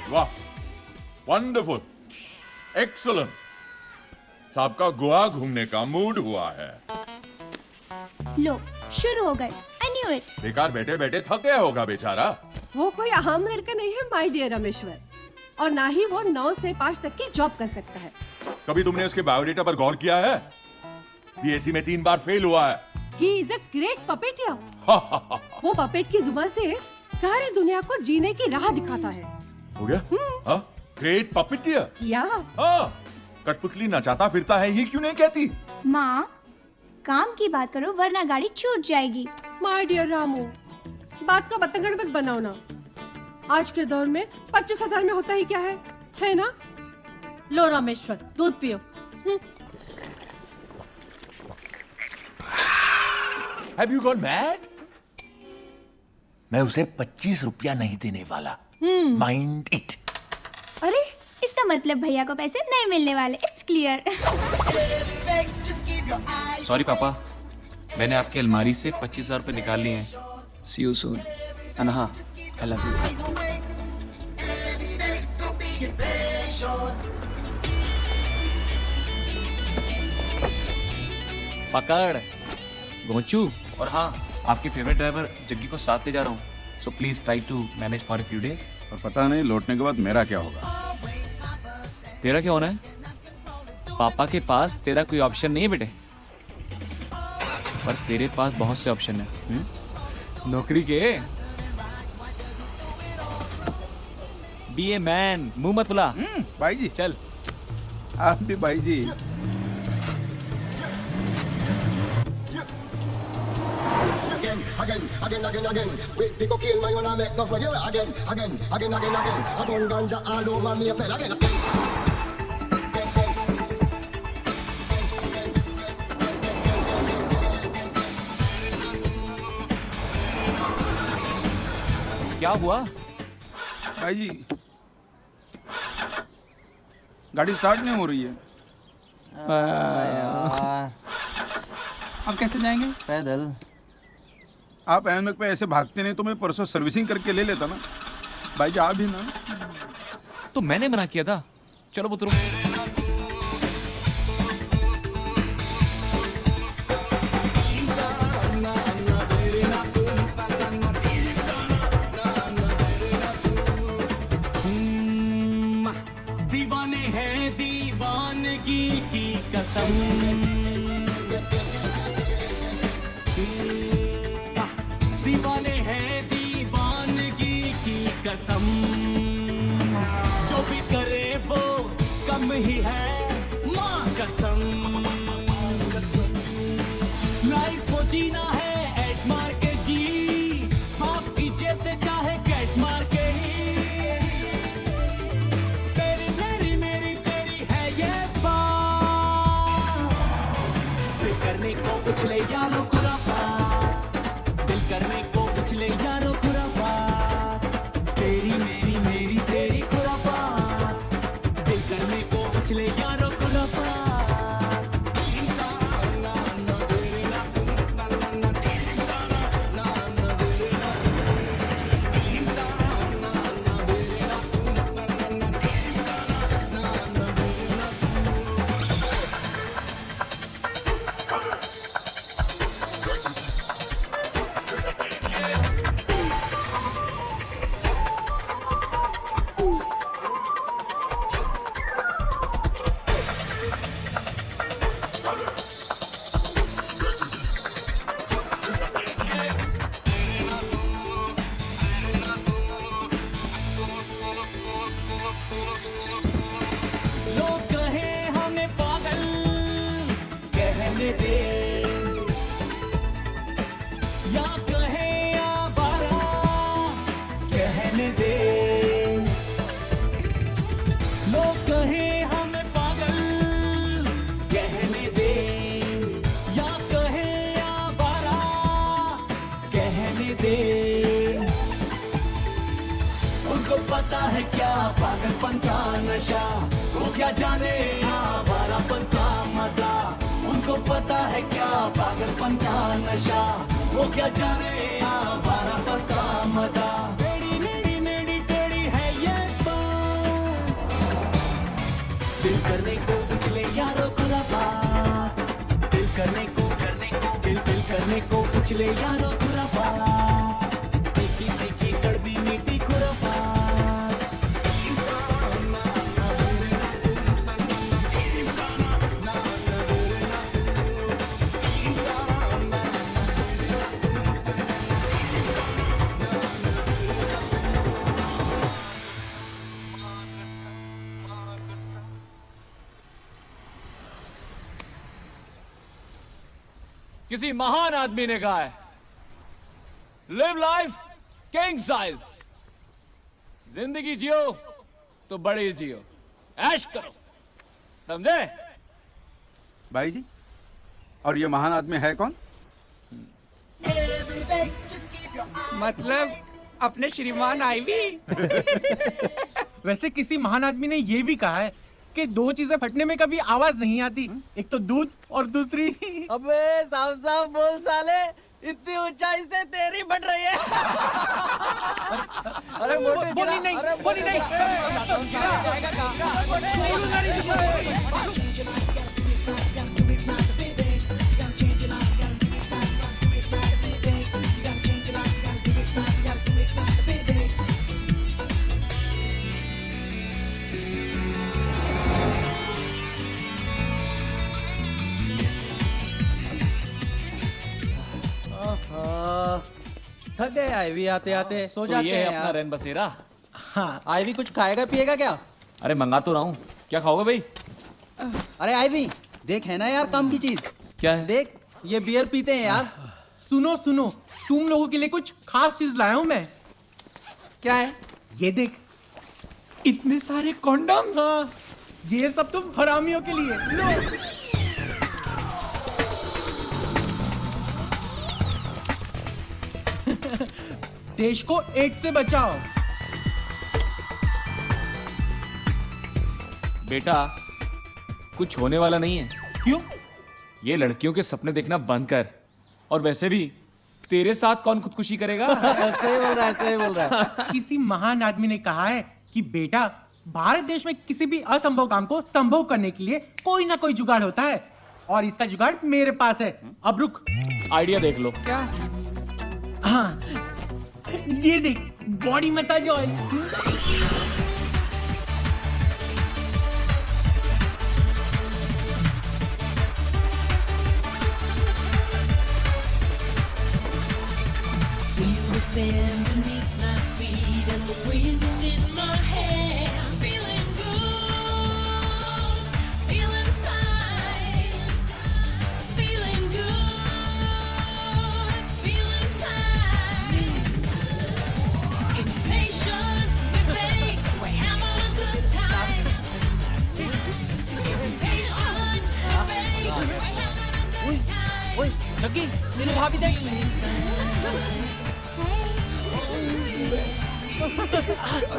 वाह, wonderful, excellent. साहब का गोवा घूमने का मूड हुआ है। लो शुरू हो गए। I knew it. बेकार बैठे बैठे थक गया होगा बेचारा। वो कोई आम लड़का नहीं है माय डियर रमेश्वर, और ना ही वो 9 से 5 तक की जॉब कर सकता है। कभी तुमने उसके बायोडेटा पर गौर किया है? बीएससी में 3 बार फेल हुआ है। He is a great puppeteer. वो पपेट की जुबान से सारी दुनिया को जीने की राह दिखाता है। हो गया? हाँ, ग्रेट पपेटियर। या हाँ, कठपुतली नचाता फिरता है, ये क्यों नहीं कहती? माँ, काम की बात करो वरना गाड़ी छूट जाएगी। माय डियर रामू, बात का बतंगड़ मत बनाओ ना। आज के दौर में 25,000 में होता ही क्या है ना? लो रामेश्वर, दूध पियो। Have you gone mad? मैं उसे 25 रुपया नहीं देने वाला। Mind it. अरे इसका मतलब भैया को पैसे नहीं मिलने वाले। It's clear. सॉरी पापा, मैंने आपकी अलमारी से 25,000 रुपये निकाल लिए हैं। See you soon. अनहा, आई लव यू। पकड़ गोचू। और हाँ, आपके फेवरेट ड्राइवर जग्गी को साथ ले जा रहा हूँ, so please try to manage for a few days. और पता नहीं लौटने के बाद मेरा क्या होगा। तेरा क्या होना है? पापा के पास तेरा कोई ऑप्शन नहीं है बेटे, पर तेरे पास बहुत से ऑप्शन है। नौकरी के। बी ए मैन, मुंह मत फुला। भाई जी चल। आप भी भाई जी। Again. With the cocaine, man, you wanna make no friend. Again. I burn ganja all over me, again. क्या हुआ? भाई जी गाड़ी स्टार्ट नहीं हो रही है। अब कैसे जाएंगे? पैदल। आप अहमद पे ऐसे भागते नहीं तो मैं परसों सर्विसिंग करके ले लेता ना। भाई जी आप भी ना। तो मैंने मना किया था। चलो पुत्रों। दीवाने हैं दीवानगी की कसम, दीवाने हैं दीवानगी की कसम, जो भी करे वो कम ही है माँ कसम। लाइफ को जीना है ऐश मार के जी, बाप की जेब से चाहे कैश मार के ही। तेरी मेरी मेरी तेरी है ये बात, दिल करने को कुछ ले यारो खुराफात, दिल करने को कुछ ले यारो खुराफात, तेरी मेरी मेरी तेरी खुराफात, दिल करने को कुछ ले यारो खुराफात। लोग कहे हमें पागल कहने दे, या कहे आवारा कहने दे। लोग कहे हमें पागल कहने दे, या कहे आवारा कहने दे। उनको पता है क्या पागलपन का नशा, वो क्या जाने आवारापन का मजा। उनको पता है क्या पागलपन का नशा, वो क्या जाने आवारापन का मजा। टेढ़ी मेरी मेरी टेढ़ी है ये बात, करने को कुछ ले यारो खुराफात, दिल करने को दिल करने को कुछ ले यारो खुराफात, तीखी तीखी कड़वी मीठी खुराफात। किसी महान आदमी ने कहा है, लिव लाइफ किंग साइज। जिंदगी जियो तो बड़ी जियो, ऐश करो, समझे? भाई जी, और ये महान आदमी है कौन? मतलब अपने श्रीमान आईवी। वैसे किसी महान आदमी ने ये भी कहा है कि दो चीजें फटने में कभी आवाज नहीं आती, एक तो दूध और दूसरी। अबे साफ साफ बोल साले, इतनी ऊंचाई से तेरी फट रही है। अरे बोली नहीं, बोली नहीं। थक गए आईवी आते आते, सो तो जाते ये है हैं अपना यार। रैन बसेरा। हाँ, आईवी कुछ खाएगा पिएगा क्या? अरे मंगा तो रहा हूँ, क्या खाओगे भाई? अरे आईवी देख, है ना यार काम की चीज। क्या है? देख ये बियर पीते हैं यार। सुनो सुनो, तुम लोगों के लिए कुछ खास चीज लाया हूं मैं। क्या है? ये देख, इतने सारे कॉन्डम्स। हाँ, ये सब तुम हरामियों के लिए। लो। देश को एड्स से बचाओ। बेटा कुछ होने वाला नहीं है। क्यों? ये लड़कियों के सपने देखना बंद कर, और वैसे भी तेरे साथ कौन खुदकुशी करेगा? सही बोल रहा है, सही बोल रहा है। किसी महान आदमी ने कहा है कि बेटा, भारत देश में किसी भी असंभव काम को संभव करने के लिए कोई ना कोई जुगाड़ होता है, और इसका जुगाड़ मेरे पास है। अब रुक, आइडिया देख लो। क्या? हाँ, ये देख, body massage oil. Feel the sand beneath my feet and the wind in my hair. Feeling good, feeling fine. Feeling good, feeling fine. Impatient, baby, we're having a good time. Impatient, baby, we're having a good time. ओए जग्गी, मेरी भाभी देख।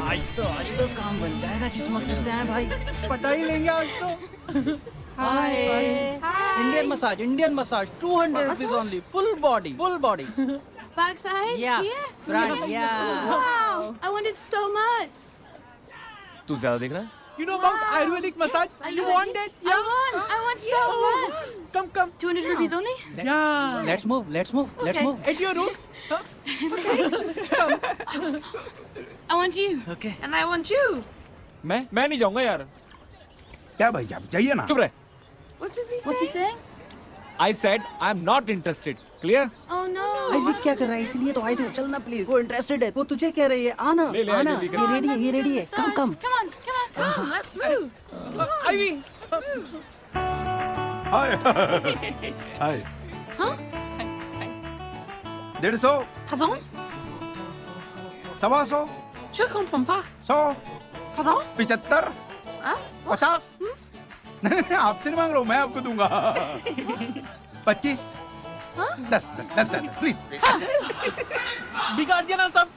आज तो काम बन जाएगा जिस मकसद से आए भाई। पता ही लेंगे आज तो। Hi, Indian massage 200 rupees only, full body. Backside? Yeah. Here? Right, yeah. Wow, I wanted so much. तू ज्यादा देख रहा है? You know about Ayurvedic massage? You want it? Yeah. I want so much. Come. 200 rupees only? Yeah. Let's move. Okay. At your room. Huh? I want you. Okay. And I want you. मैं नहीं जाऊंगा यार। क्या भाई, आप जाइए ना। चुप रहे। What's he saying? I said I'm not interested. Clear? Oh no. आईवी क्या कर रहा है, इसलिए तो आए थे। चलना प्लीज, वो इंटरेस्टेड है। वो तुझे कह रही है, आना ले, आना। जल्दी कर। ये रेडी है। कम Come on. Let's move. Ivy. Hi hi. Huh? 150, Pardon? 125, Je comprends pas. 100, Pardon? 75, Hein? 50। नहीं, आपसे नहीं मांग रहा हूँ, मैं आपको दूंगा। 25, 10 प्लीज। बिगाड़ दिया ना सब।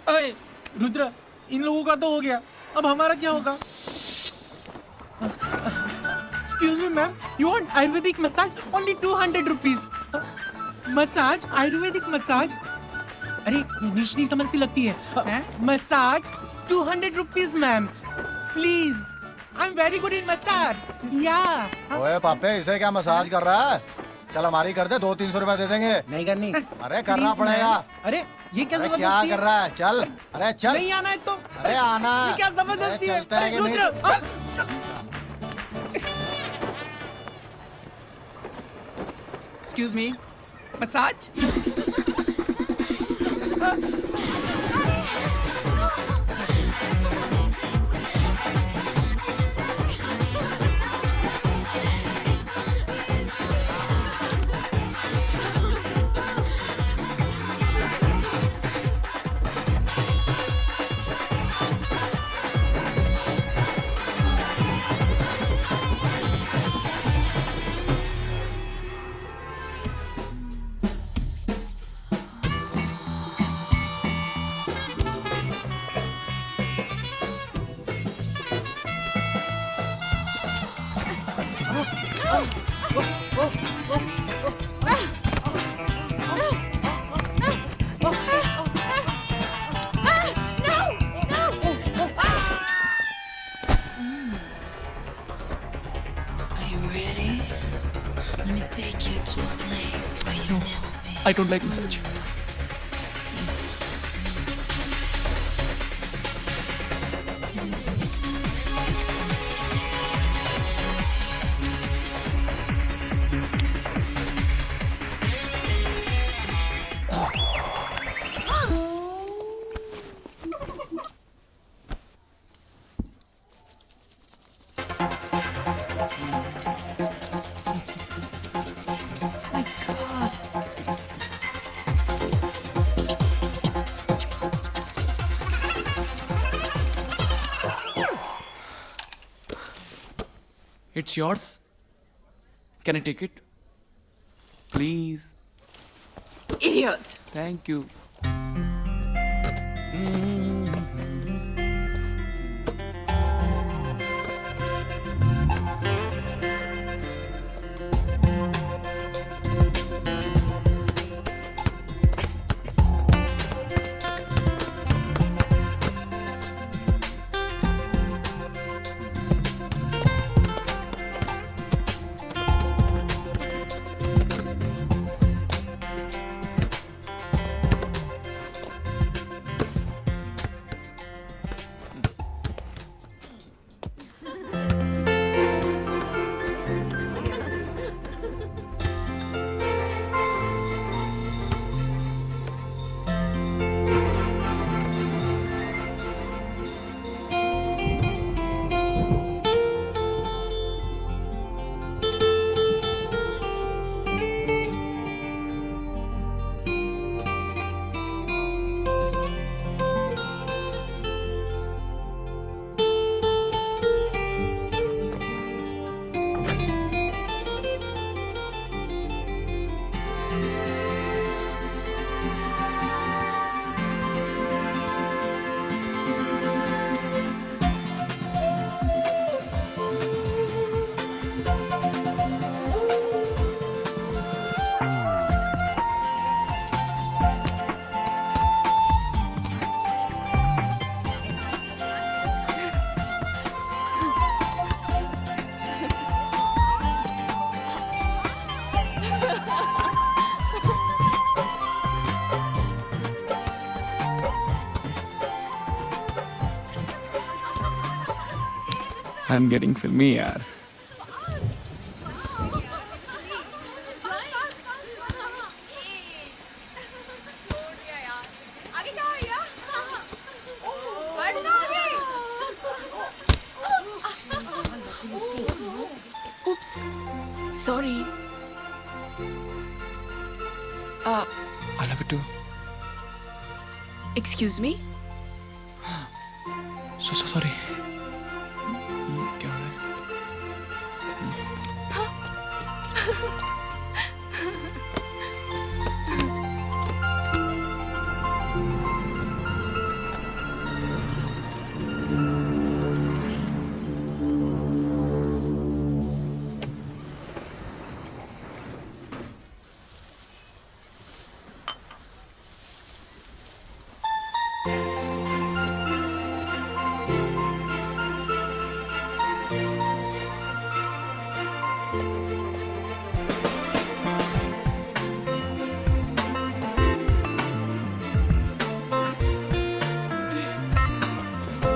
अरे रुद्र, इन लोगों का तो हो गया, अब हमारा क्या होगा? Excuse me, ma'am. You want Ayurvedic massage? Only 200 rupees. Massage, Ayurvedic massage. अरे ये निशनी समझती लगती है। Massage 200 rupees ma'am, please. I am very good in massage या ओए पापे इसे क्या मसाज कर रहा है? चल हमारी कर दे, 200-300 रुपए दे देंगे। नहीं करनी। अरे करना Please, पड़ेगा। man। अरे ये क्या अरे जबरदस्ती क्या है? कर रहा है? चल, अरे चल। नहीं आना है तो अरे आना। ये क्या जबरदस्ती है? चलते हैं कि नहीं? Rudra excuse me, massage. Are you ready? Let me take you to a place where you know me. I don't like massage. My God. It's yours. Can I take it? Please. Idiot. Thank you. I'm getting filmy, यार. Oops. Sorry. I love it too. Excuse me? So sorry. क्या हो रहा है?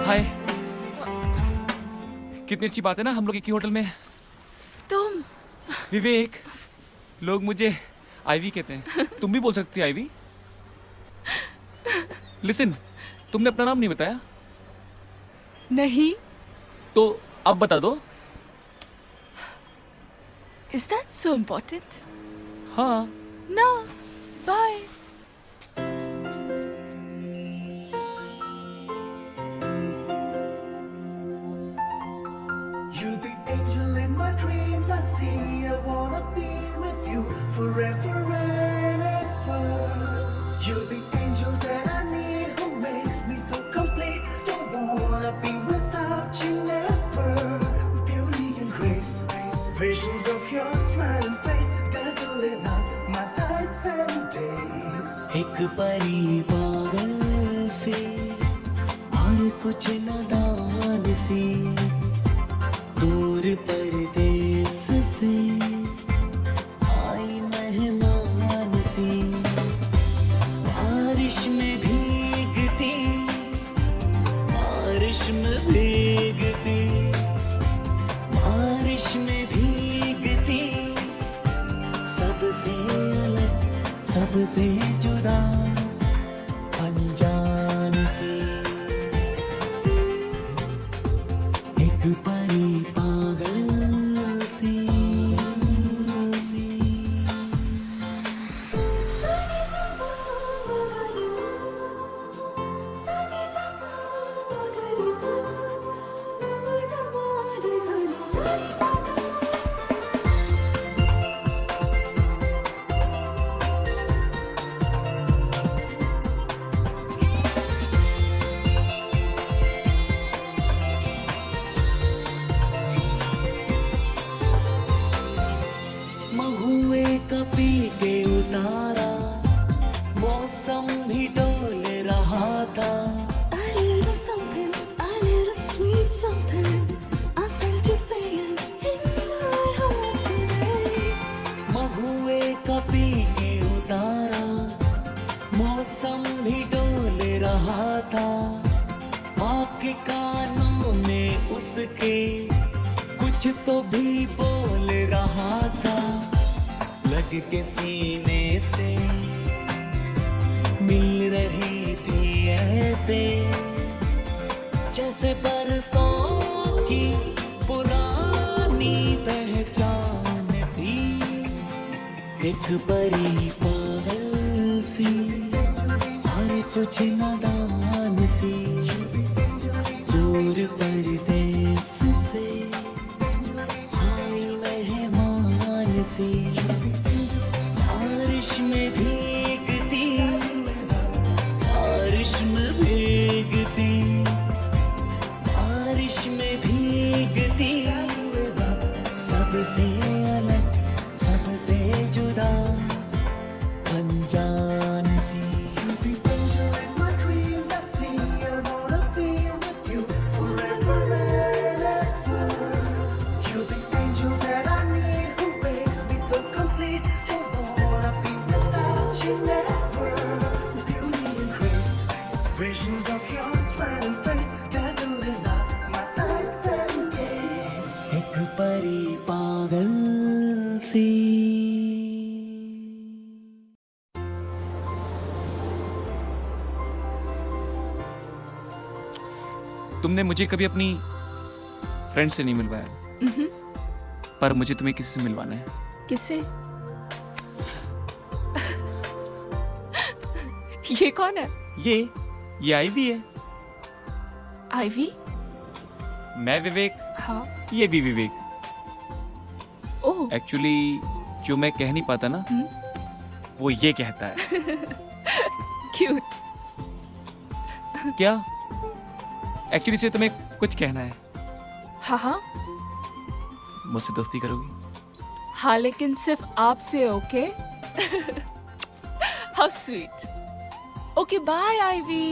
हाय। कितनी अच्छी बात है ना, हम लोग एक ही होटल में हैं। तुम विवेक, लोग मुझे आईवी कहते हैं, तुम भी बोल सकती है आईवी। लिसन, तुमने अपना नाम नहीं बताया। नहीं। तो अब बता दो। Is that so important? हाँ। No. Bye. You the angel in my dreams I see. I wanna be with you forever and ever. You're the angel that I need who makes me so complete. Don't wanna be without you never. Beauty and grace, visions of your smiling face, dazzling up my nights and days. एक परी पागल सी और कुछ नादान सी, दूर परदेस से आई मेहमान सी, बारिश में भीगती, बारिश में भीगती, बारिश में भीगती, सबसे अलग, सबसे जुदा, अनजान सी, एक परी पागल सी। महुए का पी के उतारा, मौसम भी डोल रहा था। A little something, a little sweet something, I felt you saying in my heart today. महुए का पी के उतारा, मौसम भी डोल रहा था। आके कानों में उसके कुछ तो भी बोल रहा था। लग के सीने से मिल रही थी ऐसे, जैसे बरसों की पुरानी पहचान थी। एक परी पागल सी और कुछ नादान सी, दूर परदेस से आई मेहमान सी, बारिश में भीगती, बारिश में भीगती, बारिश में भीगती, सबसे अलग, सबसे जुदा, अनजान सी। Visions of your smiling face, dazzling up my nights and days. एक परी पागल सी। तुमने मुझे कभी अपनी फ्रेंड से नहीं मिलवाया, पर मुझे तुम्हें किसी से मिलवाना है। किससे? ये कौन है? ये आईवी है। आईवी? मैं विवेक। हाँ। ये भी विवेक। ओह। एक्चुअली जो मैं कह नहीं पाता ना, वो ये कहता है। क्यूट। क्या? एक्चुअली से तुम्हें कुछ कहना है। हाँ हाँ। मुझसे दोस्ती करोगी? हाँ, लेकिन सिर्फ आपसे। Okay? How sweet. Okay, bye ivy.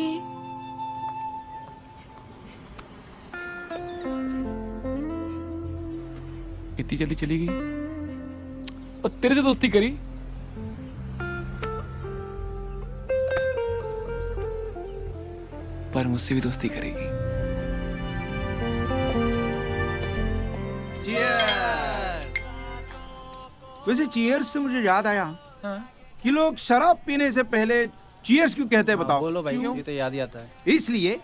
इतनी जल्दी चली गई और तेरे से दोस्ती करी? पर मुझसे भी दोस्ती करेगी। वैसे चीयर्स से मुझे याद आया कि लोग शराब पीने से पहले चीयर्स क्यों कहते हैं बताओ? बोलो भाई, ये तो याद ही आता है। इसलिए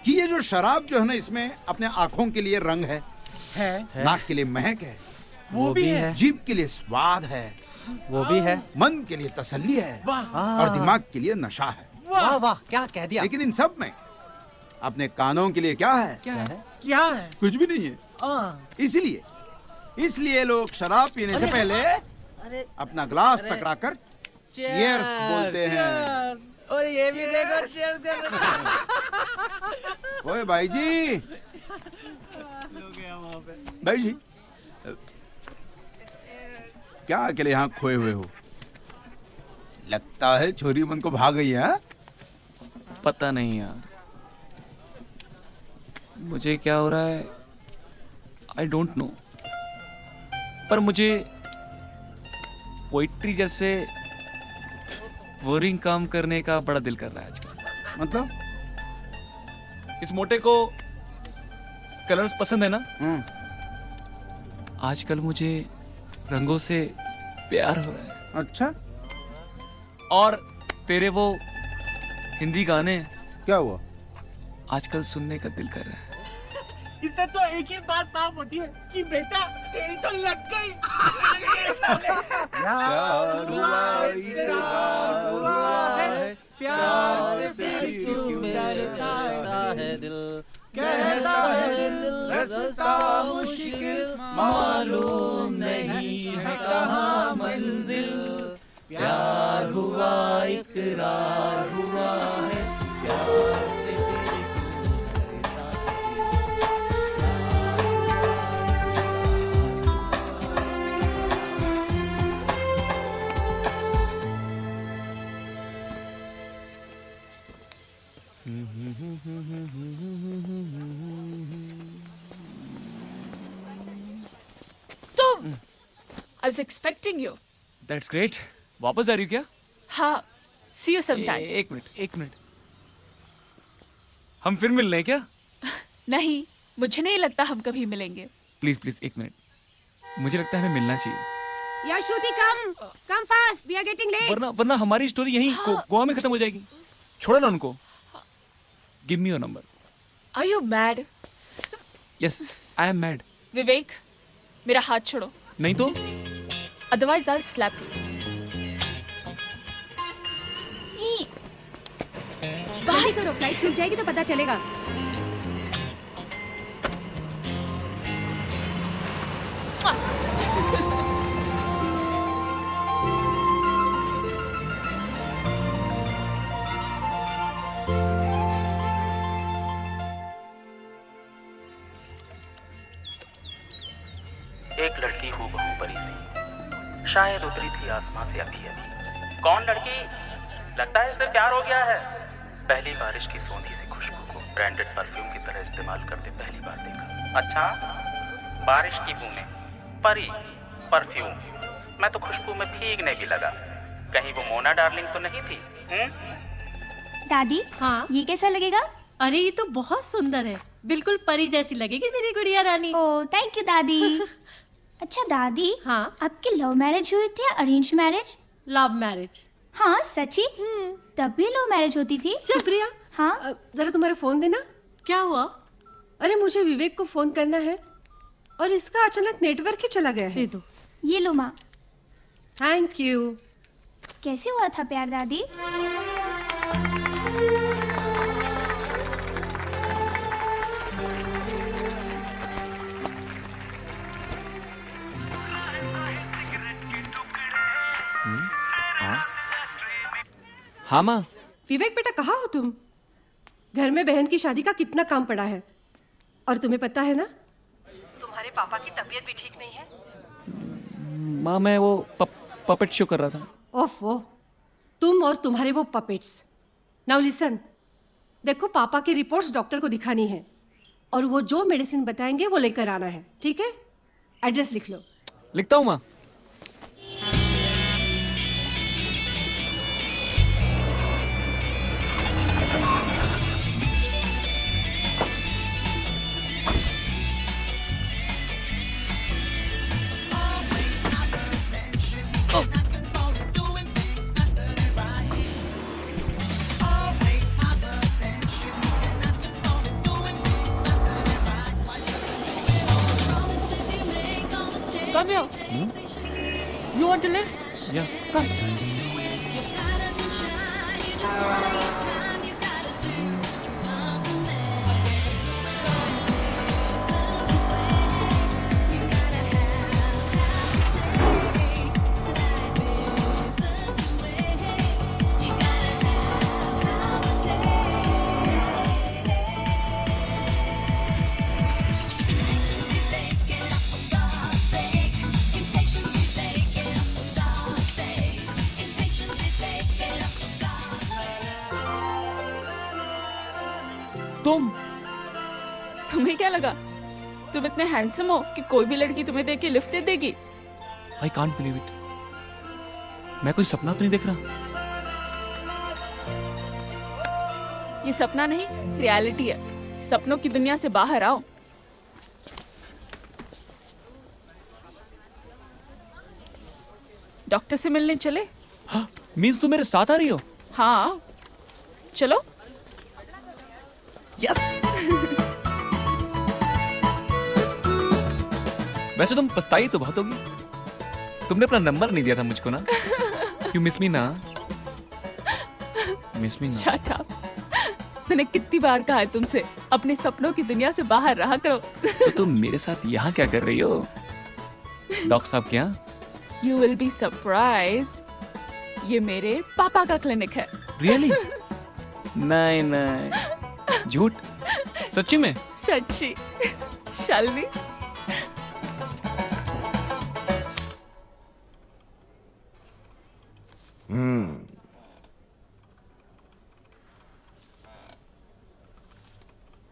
कि ये जो शराब जो है ना, इसमें अपने आंखों के लिए रंग है, नाक के लिए महक है, वो भी है, जीभ के लिए स्वाद है, वो भी है, मन के लिए तसल्ली है, और दिमाग के लिए नशा है। वाह वाह, क्या कह दिया। लेकिन इन सब में अपने कानों के लिए क्या है? क्या है? कुछ भी नहीं है। इसलिए लोग शराब पीने से पहले अपना ग्लास टकराकर चीयर्स बोलते हैं। और ये भी देखो, चीयर्स। ओए भाई जी, भाई जी, क्या अकेले यहाँ खोए हुए हो? लगता है छोरी मन को भाग गई है। पता नहीं यार, मुझे क्या हो रहा है आई डोंट नो, पर मुझे पोइट्री जैसे बोरिंग काम करने का बड़ा दिल कर रहा है आजकल। मतलब इस मोटे को कलर्स पसंद है ना? आजकल मुझे रंगों से प्यार हो रहा है। अच्छा, और तेरे वो हिंदी गाने क्या हुआ? आजकल सुनने का दिल कर रहा है। इससे तो एक ही बात साफ होती है कि बेटा तेरी तो लग गई। प्यार हुआ है, प्यार से क्यों कहता है दिल, कहता है दिल, रास्ता मुश्किल, मालूम नहीं है कहाँ मंजिल। प्यार हुआ, इकरार हुआ है, प्यार से तुम, I was expecting you. That's great. वापस आ रही हो क्या? हाँ, see you sometime. एक मिनट। हम फिर मिल रहे हैं क्या? नहीं, मुझे नहीं लगता हम कभी मिलेंगे। प्लीज एक मिनट, मुझे लगता है हमें मिलना चाहिए। या Shruti, come fast, we are getting late. वरना हमारी स्टोरी यहीं गोवा में खत्म हो जाएगी। छोड़ो ना उनको। Give me your number. Are you mad? Yes, I am mad. विवेक, मेरा हाथ छोड़ो। नहीं तो? Otherwise I'll slap you. जल्दी करो, फ्लाइट छूट जाएगी तो पता चलेगा। एक लड़की हूबहू परी सी, शायद उतरी थी आसमां से अभी अभी। कौन लड़की? लगता है इससे प्यार हो गया है। पहली बारिश की सोंधी सी खुशबू को ब्रांडेड परफ्यूम की तरह इस्तेमाल करते पहली बार देखा। अच्छा, बारिश की बूंदें, परी, परफ्यूम, मैं तो खुशबू में भीगने भी लगा। कहीं वो मोना डार्लिंग तो नहीं थी? दादी, हाँ? ये कैसा लगेगा? अरे ये तो बहुत सुंदर है, बिल्कुल परी जैसी लगेगी मेरी गुड़िया रानी। ओह, थैंक यू दादी। अच्छा दादी, हाँ? आपकी लव मैरिज हुई थी या अरेंज मैरिज? Love marriage. हाँ सच्ची? तब भी लव मैरिज होती थी? सुप्रिया, हाँ? जरा तुम्हारा फोन देना। क्या हुआ? अरे मुझे विवेक को फोन करना है और इसका अचानक नेटवर्क ही चला गया है। दे दो। ये लो माँ। Thank you. कैसे हुआ था प्यार दादी? हाँ माँ। विवेक बेटा, कहाँ हो तुम? घर में बहन की शादी का कितना काम पड़ा है, और तुम्हें पता है ना, तुम्हारे पापा की तबीयत भी ठीक नहीं है। माँ मैं वो पपेट शो कर रहा था। ओफो, तुम और तुम्हारे वो पपेट्स। नाउ लिसन, देखो पापा की रिपोर्ट्स डॉक्टर को दिखानी है और वो जो मेडिसिन बताएंगे वो लेकर आना है, ठीक है? एड्रेस लिख लो। लिखता हूँ माँ। Come here. You want to live? Yeah. Come. तुम्हें क्या लगा तुम इतने हैंडसम हो कि कोई भी लड़की तुम्हें देख के लिफ्ट दे देगी? I can't believe it. मैं कोई सपना तो नहीं देख रहा? ये सपना नहीं, रियलिटी है। सपनों की दुनिया से बाहर आओ। डॉक्टर से मिलने चले? हाँ, मीन्स तुम मेरे साथ आ रही हो? हाँ, चलो। यस। वैसे तुम पछताई तो बहुत होगी। तुमने अपना नंबर नहीं दिया था मुझको ना? You miss me ना? Miss me ना? Shut up. मैंने कितनी बार कहा है तुमसे अपने सपनों की दुनिया से बाहर रहा करो। तो तुम मेरे साथ यहाँ क्या कर रही हो? डॉक्टर साहब क्या? You will be surprised. ये मेरे पापा का क्लिनिक है। Really? नहीं नहीं, झूठ? सच्ची में? सच्ची। Shall we?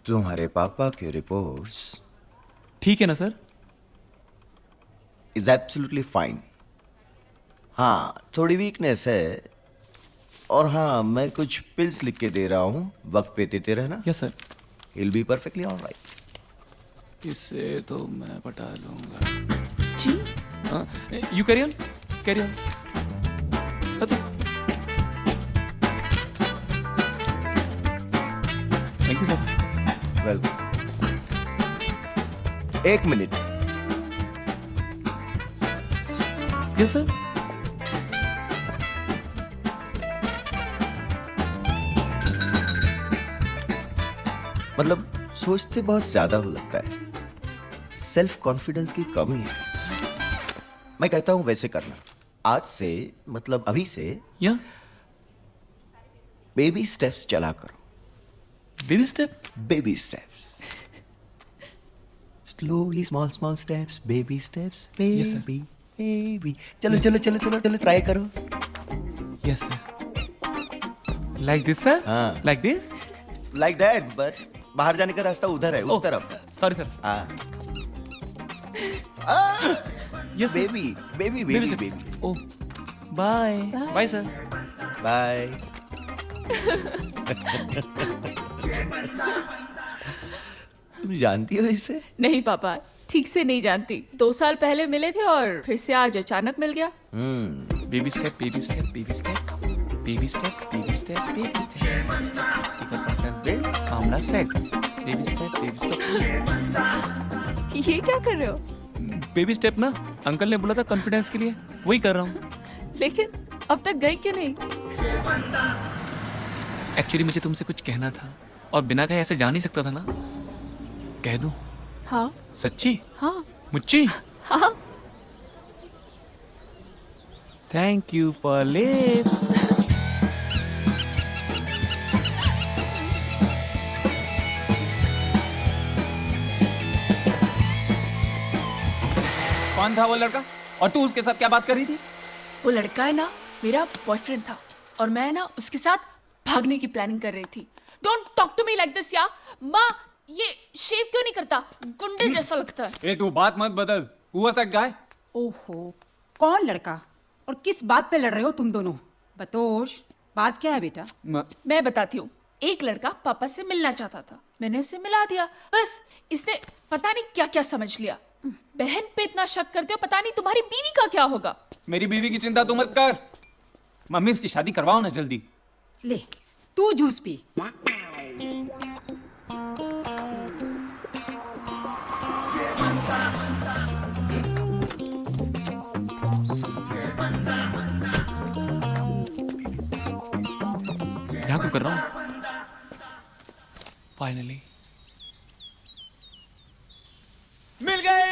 तुम्हारे पापा के रिपोर्ट्स ठीक है ना सर? Is absolutely fine. हाँ, थोड़ी वीकनेस है, और हाँ, मैं कुछ पिल्स लिख के दे रहा हूँ, वक्त पे देते रहना। Yes sir. He'll be perfectly all right. इससे तो मैं पटा लूंगा। जी? हाँ, you carry on, carry on. Thank you sir. Welcome. एक मिनट। Yes sir. मतलब सोचते बहुत ज्यादा हो लगता है, सेल्फ कॉन्फिडेंस की कमी है। मैं कहता हूं वैसे करना, आज से मतलब अभी से या बेबी स्टेप्स चला करो। Baby step? Baby steps, slowly, small small steps, baby steps, baby baby. चलो चलो चलो चलो चलो ट्राई करो। Yes sir. Like this sir? हाँ। Like this? Like that, but बाहर जाने का रास्ता उधर है, उस तरफ। Sorry sir. Yes baby baby baby baby. Oh, bye bye sir. Bye. तुम जानती हो इसे? नहीं पापा, ठीक से नहीं जानती। 2 साल पहले मिले थे और फिर से आज अचानक मिल गया। Baby step, baby step, baby step, baby step, baby step, baby step. Amla set. Baby step, baby step. ये क्या कर रहे हो? बेबी स्टेप ना, अंकल ने बोला था कॉन्फिडेंस के लिए, वही कर रहा हूँ। लेकिन अब तक गई क्यों नहीं? एक्चुअली मुझे तुमसे कुछ कहना था, और बिना कहे ऐसे जा नहीं सकता था ना। कह दूं? हाँ। सच्ची? हाँ। मुच्ची? हाँ। Thank you for live. कौन था वो लड़का? और तू उसके साथ क्या बात कर रही थी? वो लड़का है ना, मेरा बॉयफ्रेंड था, और मैं ना उसके साथ भागने की प्लानिंग कर रही थी। Don't talk to me like this या माँ, ये शेव क्यों नहीं करता? गुंडे जैसा लगता है। ए तू बात मत बदल। Who was that guy? ओहो, कौन लड़का और किस बात पे लड़ रहे हो तुम दोनों? बतोश, बात क्या है बेटा? मैं बताती हूँ। एक लड़का पापा से मिलना चाहता था, मैंने उसे मिला दिया, बस इसने पता नहीं क्या क्या समझ लिया। बहन पे इतना शक करते हो, पता नहीं तुम्हारी बीवी का क्या होगा। मेरी बीवी की चिंता तू मत कर। मम्मी इसकी शादी करवाओ ना जल्दी। ले, तू जूस पी। फाइनली मिल गई।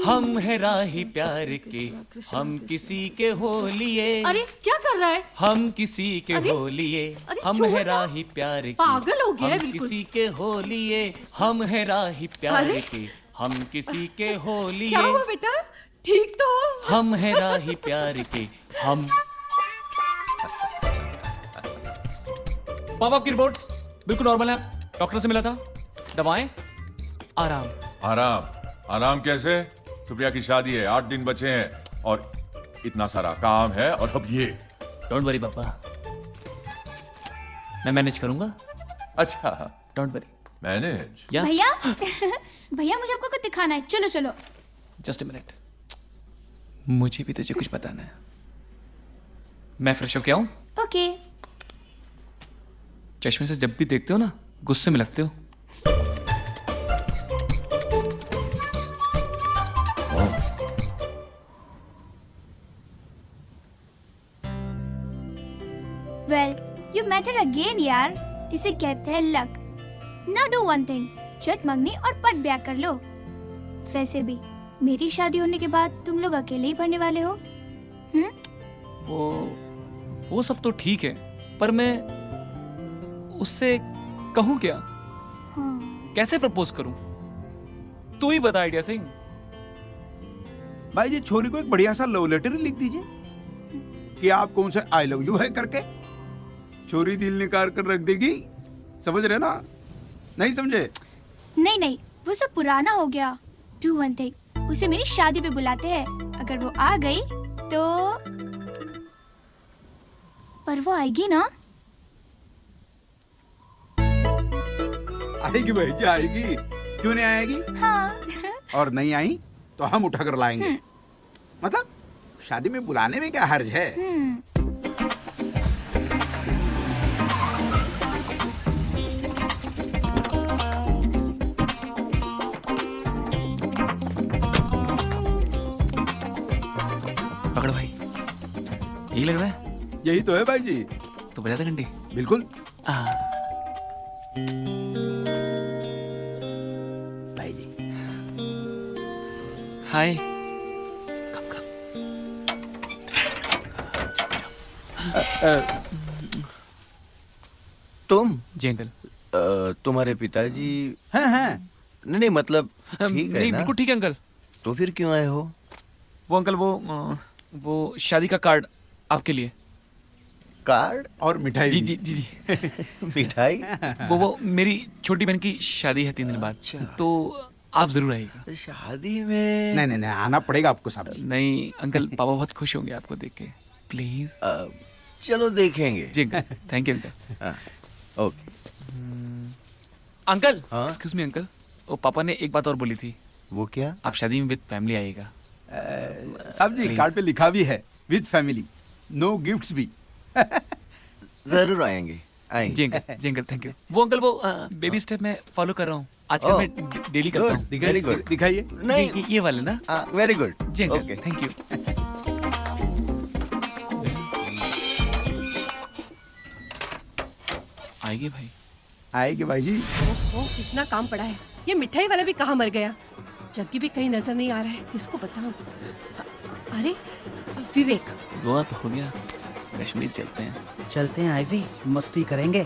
हम है राही प्यार के, हम किसी के हो लिए। अरे क्या कर रहा है? हम किसी के अरे, हो लिए। अरे हम छोड़ है ना। राही प्यार के, पागल हो गया है हम बिल्कुल। किसी के हो लिए। हम है राही प्यार अरे? के, हम किसी के हो लिए। क्या हुआ बेटा? ठीक तो हो? हम है राही प्यार के, हम। पापा की रिपोर्ट्स बिल्कुल नॉर्मल है। डॉक्टर से मिला था, दवाएं, आराम। आराम आराम कैसे? सुप्रिया की शादी है, 8 दिन बचे हैं और इतना सारा काम है, और अब ये। डोंट वरी पापा, मैं मैनेज करूंगा। अच्छा, डोंट वरी। मैनेज? या भैया भैया मुझे आपको कुछ दिखाना है, चलो चलो। जस्ट अ मिनट, मुझे भी तुझे कुछ बताना है। मैं फ्रेश होके आऊं? ओके। चश्मे से जब भी देखते हो ना, गुस्से में लगते हो। वेल यू मैटर अगेन यार, इसे कहते हैं luck. Now do one thing, चट मंगनी और पट ब्याह कर लो। वैसे भी मेरी शादी होने के बाद तुम लोग अकेले ही भरने वाले हो। वो सब तो ठीक है, पर मैं उससे कहूं क्या? कैसे प्रपोज करूं? तू ही बता आइडिया सिंह। भाई जी, छोरी को एक बढ़िया सा लव लेटर लिख दीजिए कि आपको उनसे आई लव यू है करके। छोरी दिल निकाल कर रख देगी, समझ रहे ना? नहीं समझे? नहीं नहीं, वो सब पुराना हो गया। डू वन थिंग, उसे मेरी शादी पे बुलाते हैं। अगर वो आ गई तो, पर वो आएगी ना? आएगी भाई जी, आएगी। क्यों नहीं आएगी? हाँ। और नहीं आई तो हम उठा कर लाएंगे। मतलब शादी में बुलाने में क्या हर्ज है? पकड़ो भाई, यही लग रहा है। यही तो है भाई जी। तो बजा दे घंटी। बिल्कुल। भाई जी, हाय। तुम? जी अंकल। तुम्हारे पिताजी? हैं। नहीं मतलब ठीक है नहीं, ना? बिल्कुल ठीक है अंकल। तो फिर क्यों आए हो? वो अंकल, वो शादी का कार्ड आपके लिए। कार्ड और मिठाई? जी जी जी जी। मिठाई? वो मेरी छोटी बहन की शादी है 3 दिन बाद, तो आप जरूर आइएगा। शादी में? नहीं, आना पड़ेगा आपको साहब जी। नहीं अंकल, पापा बहुत खुश होंगे आपको देख के। प्लीज। चलो देखेंगे। जी uncle, thank you uncle. Okay. Uncle, excuse me uncle, वो पापा ने एक बात और बोली थी। वो क्या? आप शादी में विद फैमिली आइएगा। साहब जी, कार्ड पे लिखा भी है विद फैमिली, नो गिफ्ट्स भी। जरूर आएंगे। जी अंकल, थैंक यू। वो अंकल, वो बेबी स्टेप में फॉलो कर रहा हूँ आजकल। मैं डेली करता हूँ। Very good. दिखाइए। नहीं, ये वाले ना। Very good. जी अंकल, थैंक यू। आएगी भाई। आएगी भाई जी। ओह, कितना काम पड़ा है। ये मिठाई वाला भी कहाँ मर गया? जग्गी भी कहीं नजर नहीं आ रहा है, किसको बताऊं? अरे विवेक। गोवा तो हो गया, कश्मीर चलते हैं। चलते हैं आईवी, मस्ती करेंगे।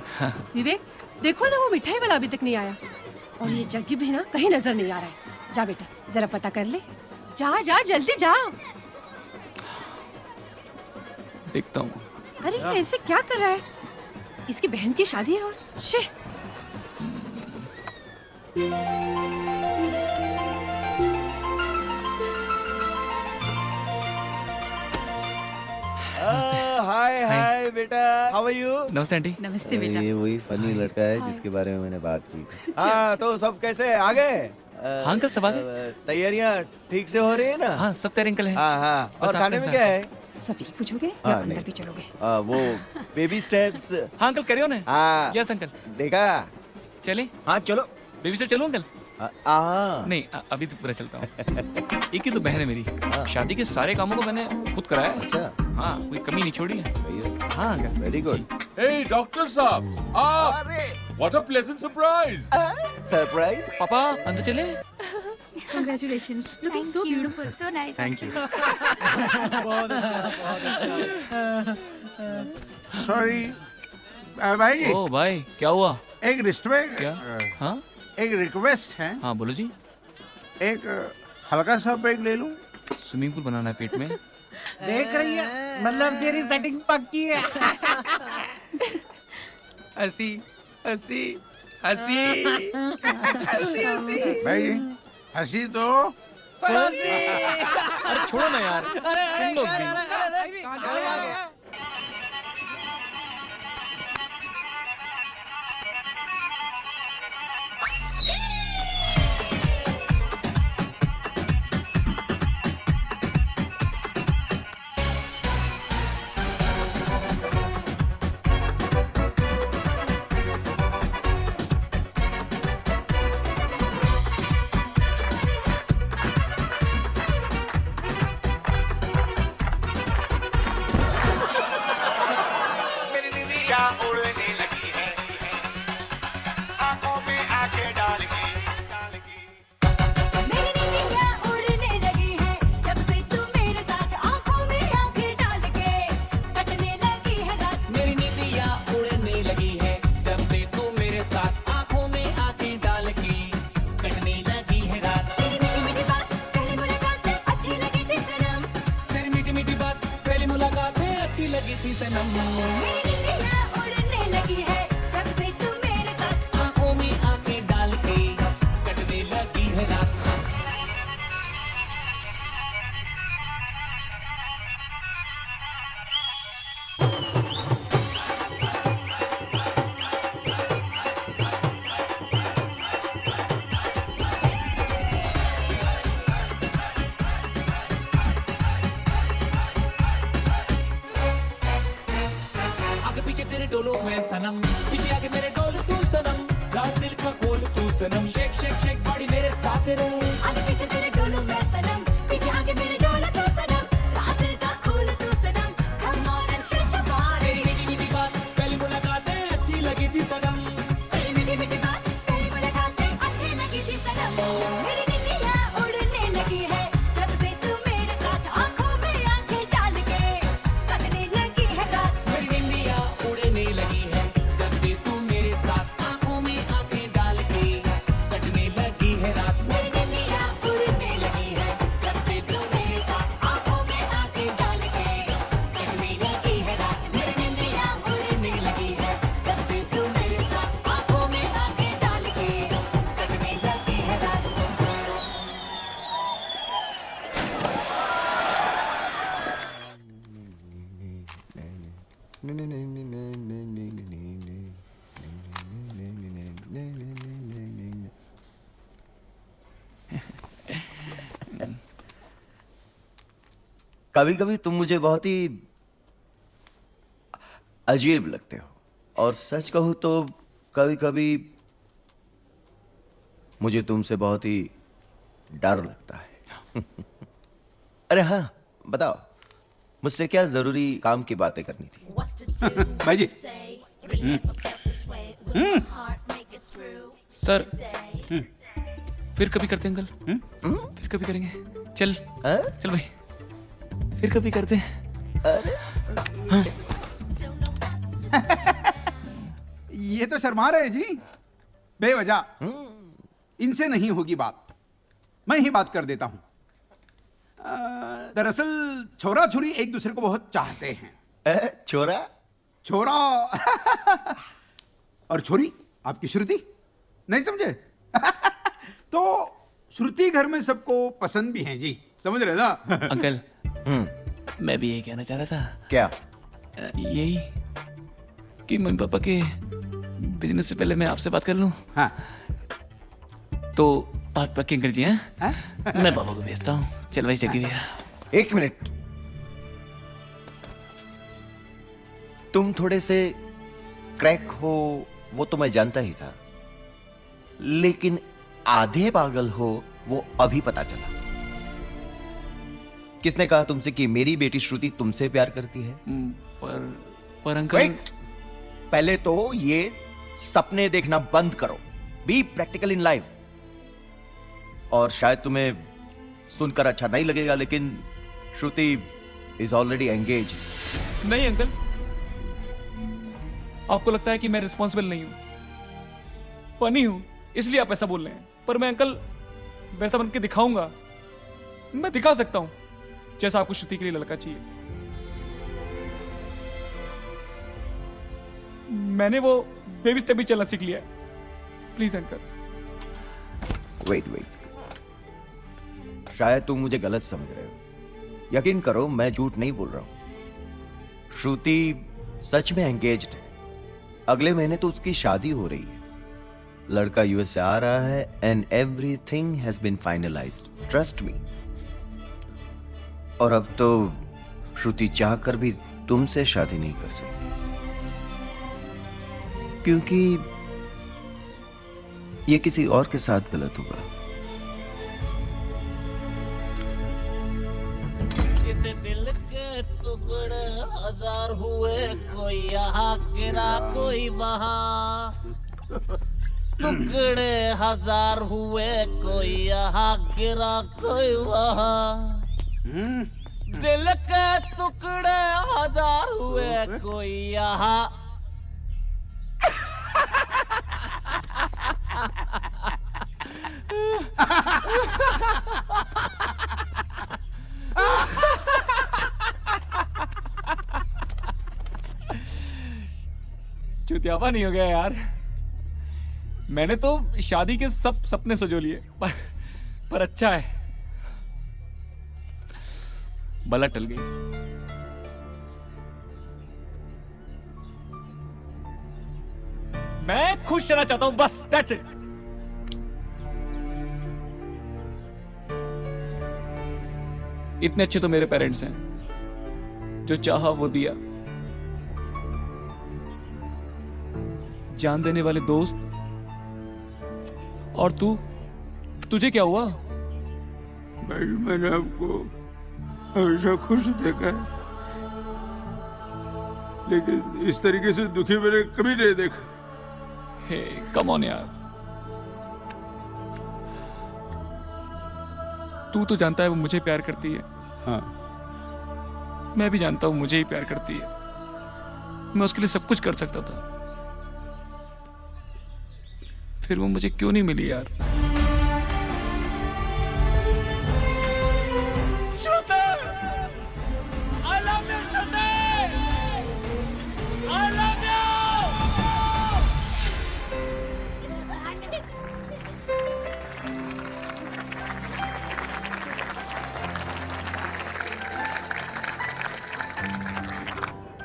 विवेक देखो ना, वो मिठाई वाला अभी तक नहीं आया, और ये जग्गी भी ना कहीं नजर नहीं आ रहा है। जा बेटा, जरा पता कर ले। जा जा, जल्दी जा। देखता हूँ। अरे ऐसे क्या कर रहा है? इसकी बहन की शादी है और शे। हाय बेटा, हाउ आर यू? नमस्ते आंटी। नमस्ते बेटा। ये वही फनी लड़का है जिसके बारे में मैंने बात की थी। हाँ, तो सब कैसे आ गए? हाँ अंकल, सब आ गए। तैयारियां ठीक से हो रही है ना? हाँ, सब तैयारी अंकल है। हाँ। बस और आप खाने में इंतजार क्या है? सभी पूछोगे हाँ, या अंदर नहीं। भी चलोगे? वो बेबी स्टेप्स। हाँ अंकल, कैरी ऑन है। हाँ। Yes uncle. देखा? चले? हाँ चलो। बेबी स्टेप चलो अंकल? नहीं, अभी तो पूरा चलता हूँ। एक ही तो बहन है मेरी, शादी के सारे कामों को मैंने खुद कराया है। अच्छा। हाँ, कोई कमी नहीं छोड़ी है। हाँ अंकल। Very good. ए डॉक्टर साहब, आप। अरे What a pleasant surprise! Surprise. पापा अंदर चले। Congratulations. Looking so beautiful. So nice. Thank you. Sorry भाई जी। ओ भाई क्या हुआ? एक रिक्वेस्ट। क्या? हाँ? एक रिक्वेस्ट है। हाँ बोलो जी। एक हल्का सा ब्रेक ले लूं? स्विमिंग पूल बनाना है पेट में। देख रही है, मतलब तेरी सेटिंग पक्की है। हंसी हंसी हंसी हंसी हंसी भाई जी, हंसी तो अरे छोड़ो ना यार, तुम लोग भी। डोलो में सनम, पीछे आके मेरे डोल तू सनम, राज दिल का खोल तू सनम, शेक शेक शेक बॉडी मेरे साथ रहे। आगे पीछे तेरे डोलो में सनम, पीछे आके मेरे डोल तू सनम, राज दिल का खोल तू सनम, come on and shake your body। तेरी मीठी मीठी बात पहली मुलाकातें अच्छी लगी थी सनम, तेरी मीठी मीठी बात पहली मुलाकातें अच्छी लगी थी सनम। मेरी निंदियाँ उड़ने लगी है जब से तू मेरे साथ आँखों में आँखें डाल के कटने लगी है रात। मेरी निंदियाँ उड़ने लगी है जब से तू मेरे साथ आँखों में आँखें डाल के कटने लगी है रात। मेरी निंदियाँ उड़ने लगी है जब से तू मेरे साथ आँखों में आँखें डाल के कटने लगी है रात। मेरी निंदियाँ उड़ने लगी है जब से तू मेरे साथ आँखों में आँखें डाल के कटने लगी है रात। कभी कभी तुम मुझे बहुत ही अजीब लगते हो, और सच कहूं तो कभी कभी मुझे तुमसे बहुत ही डर लगता है। अरे हाँ बताओ, मुझसे क्या जरूरी काम की बातें करनी थी? भाई जी। सर फिर कभी करते हैं अंकल, फिर कभी करेंगे। चल चल भाई, फिर कभी करते हैं। हाँ। ये तो शर्मा रहे जी बेवजह। इनसे नहीं होगी बात, मैं ही बात कर देता हूं। दरअसल छोरा छोरी एक दूसरे को बहुत चाहते हैं। छोरा छोरा और छोरी आपकी श्रुति, नहीं समझे? तो श्रुति घर में सबको पसंद भी है जी, समझ रहे ना? अंकल मैं भी यही कहना चाह रहा था। क्या? यही कि मम्मी पापा के बिजनेस से पहले मैं आपसे बात कर लूं। हाँ। तो बात पक्की अंकल जी हैं? मैं पापा को भेजता हूँ। चल भाई जगी भैया। एक मिनट, तुम थोड़े से क्रैक हो वो तो मैं जानता ही था, लेकिन आधे पागल हो वो अभी पता चला। किसने कहा तुमसे कि मेरी बेटी श्रुति तुमसे प्यार करती है? पर अंकल Wait! पहले तो ये सपने देखना बंद करो। Be practical in life. और शायद तुम्हें सुनकर अच्छा नहीं लगेगा, लेकिन श्रुति इज ऑलरेडी एंगेज। नहीं अंकल, आपको लगता है कि मैं रिस्पॉन्सिबल नहीं हूं, फनी हूं, इसलिए आप ऐसा बोल रहे हैं। पर मैं अंकल वैसा बन के दिखाऊंगा, मैं दिखा सकता हूं जैसा आपको श्रुति के लिए लड़का चाहिए। मैंने वो बेबी स्टेप भी चलना सीख लिया है। Please uncle. वेट, शायद तुम मुझे गलत समझ रहे हो। यकीन करो, मैं झूठ नहीं बोल रहा हूं। श्रुति सच में एंगेज्ड है। अगले महीने तो उसकी शादी हो रही है। लड़का यूएस से आ रहा है and everything has been finalised, trust me. और अब तो श्रुति चाहकर भी तुमसे शादी नहीं कर सकती, क्योंकि ये किसी और के साथ गलत होगा। जिसे दिल के टुकड़े हजार हुए, कोई यहाँ गिरा कोई वहाँ, टुकड़े हजार हुए, कोई यहाँ गिरा कोई वहाँ। दिल के टुकड़े हजार हुए, कोई यहाँ चुतियापा नहीं हो गया यार। मैंने तो शादी के सब सपने सजो लिए, पर अच्छा है, बला टल गई। मैं खुश रहना चाहता हूं, बस दैट्स इट। इतने अच्छे तो मेरे पेरेंट्स हैं, जो चाहा वो दिया। जान देने वाले दोस्त। और तुझे क्या हुआ? भाई, मैंने आपको हमेशा खुश देखा है, लेकिन इस तरीके से दुखी मैंने कभी नहीं देखा। हे कम ऑन यार, तू तो जानता है वो मुझे प्यार करती है। हाँ, मैं भी जानता हूँ मुझे ही प्यार करती है। मैं उसके लिए सब कुछ कर सकता था, फिर वो मुझे क्यों नहीं मिली यार? श्रुति! I love you, Shruti! I love you!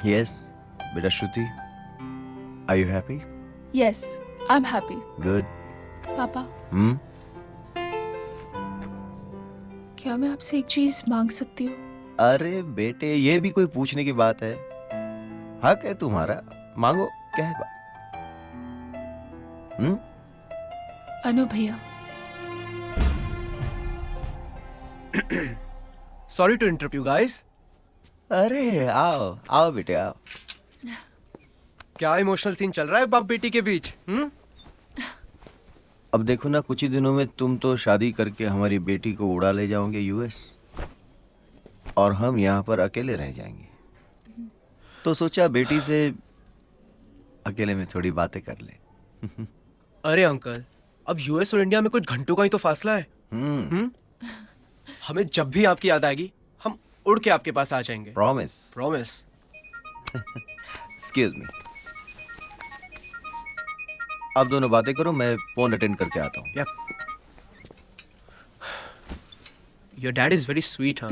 Yes, बेटा श्रुति, are you happy? Yes, I'm happy. Good. पापा, क्या मैं आपसे एक चीज मांग सकती हूँ? अरे बेटे, ये भी कोई पूछने की बात है? हक है तुम्हारा, मांगो, क्या है बात? अनु भैया। Sorry to interrupt you guys. अरे आओ आओ बेटे आओ। क्या इमोशनल सीन चल रहा है बाप बेटी के बीच? अब देखो ना, कुछ ही दिनों में तुम तो शादी करके हमारी बेटी को उड़ा ले जाओगे यूएस, और हम यहाँ पर अकेले रह जाएंगे। तो सोचा बेटी से अकेले में थोड़ी बातें कर ले। अरे अंकल, अब यूएस और इंडिया में कुछ घंटों का ही तो फासला है। हमें जब भी आपकी याद आएगी, हम उड़ के आपके पास आ जाएंगे। प्रॉमिस? प्रॉमिस। Excuse me. अब दोनों बातें करो, मैं फोन अटेंड करके आता हूँ। Yep. Your dad is very sweet, huh?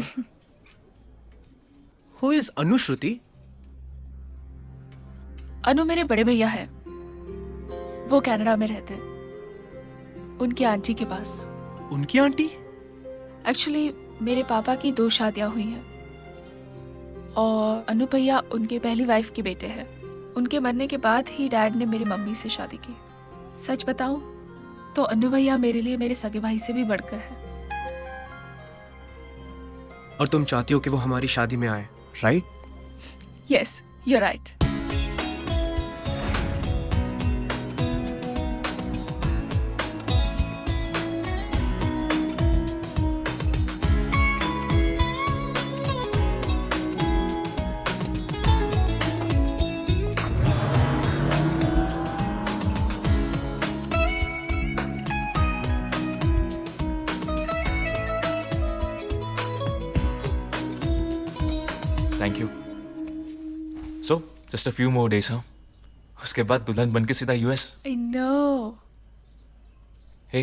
Who is Anu, Shruti? अनु मेरे बड़े भैया हैं। वो कनाडा में रहते हैं, उनकी आंटी के पास। उनकी आंटी? एक्चुअली मेरे पापा की 2 शादियां हुई हैं, और अनु भैया उनके पहली वाइफ के बेटे हैं। उनके मरने के बाद ही डैड ने मेरी मम्मी से शादी की। सच बताऊं तो अनु भैया मेरे लिए मेरे सगे भाई से भी बढ़कर है। और तुम चाहती हो कि वो हमारी शादी में आए, right? Yes, you are right. Thank you. So just a few more days, हाँ? उसके बाद दुल्हन बन के सीधा यूएस। I know. हे,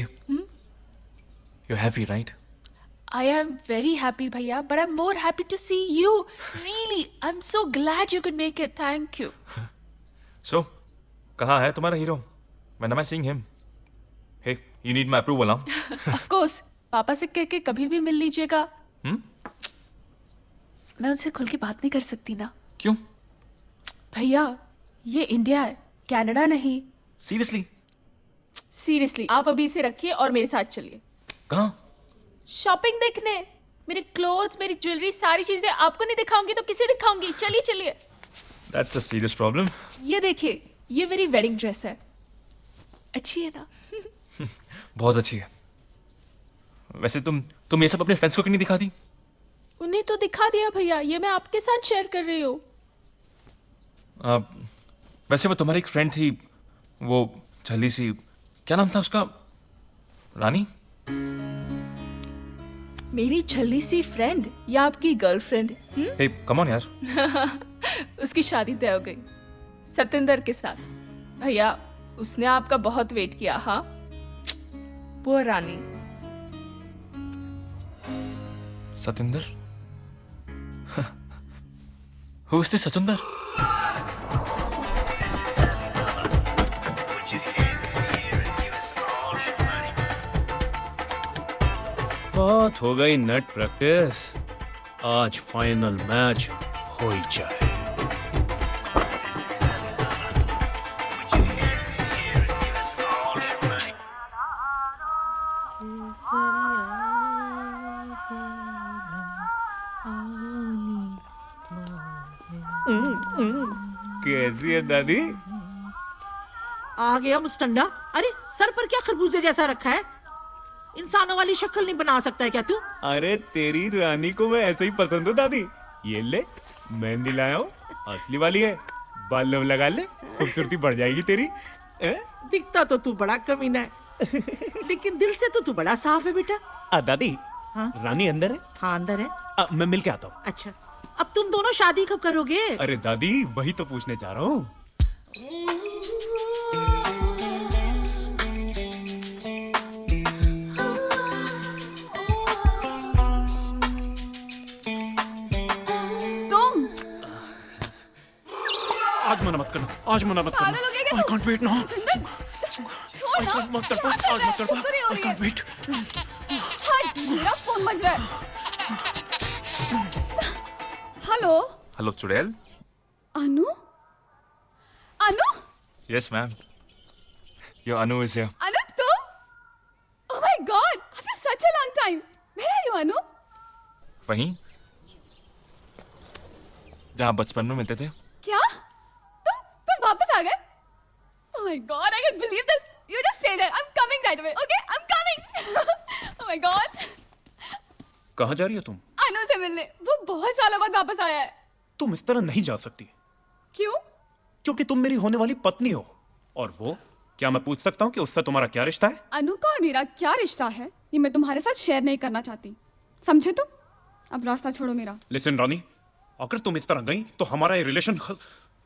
you're happy, right? I am very happy, Bhaiya, but I'm more happy to see you. Really, I'm so glad you could make it. Thank you. So, कहाँ है तुम्हारा hero? When am I seeing him? Hey, you need my approval, huh? Of course. पापा से कह के कभी भी मिल लीजिएगा। मैं उनसे खुल के बात नहीं कर सकती ना। क्यों? भैया, ये इंडिया है, कनाडा नहीं। Seriously? सीरियसली, आप अभी इसे रखिए और मेरे साथ चलिए। कहाँ? शॉपिंग देखने। मेरे क्लोथ्स, मेरी ज्वेलरी, सारी चीजें आपको नहीं दिखाऊंगी तो किसे दिखाऊंगी? चलिए चलिए। That's a serious problem. ये देखिए, ये मेरी वेडिंग ड्रेस है। अच्छी है ना? बहुत अच्छी है। वैसे तुम ये सब अपने फ्रेंड्स को क्यों नहीं दिखाती? उन्हें तो दिखा दिया भैया, ये मैं आपके साथ शेयर कर रही हूँ। वैसे वो तुम्हारी एक फ्रेंड थी, वो झल्ली सी, क्या नाम था उसका? रानी? मेरी छल्ली सी फ्रेंड या आपकी गर्लफ्रेंड? हे, कम ऑन यार। उसकी शादी तय हो गई सतेंद्र के साथ। भैया, उसने आपका बहुत वेट किया। हाँ, वो रानी। Satendra? Who is this Satendra? बहुत हो गई नेट प्रैक्टिस, आज फाइनल मैच हो ही जाए। कैसी है दादी? आ गया मुस्टंडा। अरे सर पर क्या खरबूजे जैसा रखा है? इंसानों वाली शक्ल नहीं बना सकता है क्या तू? अरे तेरी रानी को मैं ऐसे ही पसंद हूँ दादी। ये ले, मेहंदी लाया हूँ, असली वाली है। बाल लगा ले, खूबसूरती बढ़ जाएगी तेरी। दिखता तो तू बड़ा कमीना है, लेकिन दिल से तो तू बड़ा साफ है बेटा। दादी, हाँ? रानी अंदर है? हाँ अंदर है। मैं मिल के आता हूँ। अच्छा, अब तुम दोनों शादी कब करोगे? अरे दादी, वही तो पूछने जा रहा हूँ। आज मना मत करना, आज मना मत करना। I can't wait now. छोड़ ना। आज मत कर पा, आज मत कर पा। I can't wait. हट, मेरा फोन बज रहा है। हेलो। हेलो चुड़ैल। अनु? अनु? Yes ma'am. Your Anu is here. अनु तुम? Oh my God! After such a long time. Where are you, अनु? वहीं जहाँ बचपन में मिलते थे। क्या? तुम वापस आ गए? Oh my God! I can't believe this. You just stay there. I'm coming right away. Okay? I'm coming. Oh my God! कहाँ जा रही हो तुम? अनु से मिलने। वो बहुत सालों बाद वापस आया है। तुम इस तरह नहीं जा सकती। क्यों? क्योंकि तुम मेरी होने वाली पत्नी हो। और वो, क्या मैं पूछ सकता हूँ कि उससे तुम्हारा क्या रिश्ता है? अनु का और मेरा क्या रिश्ता है, ये मैं तुम्हारे साथ शेयर नहीं करना चाहती। समझे तुम? अब रास्ता छोड़ो मेरा। लिसन रानी, अगर तुम इस तरह गई तो हमारा ये रिलेशन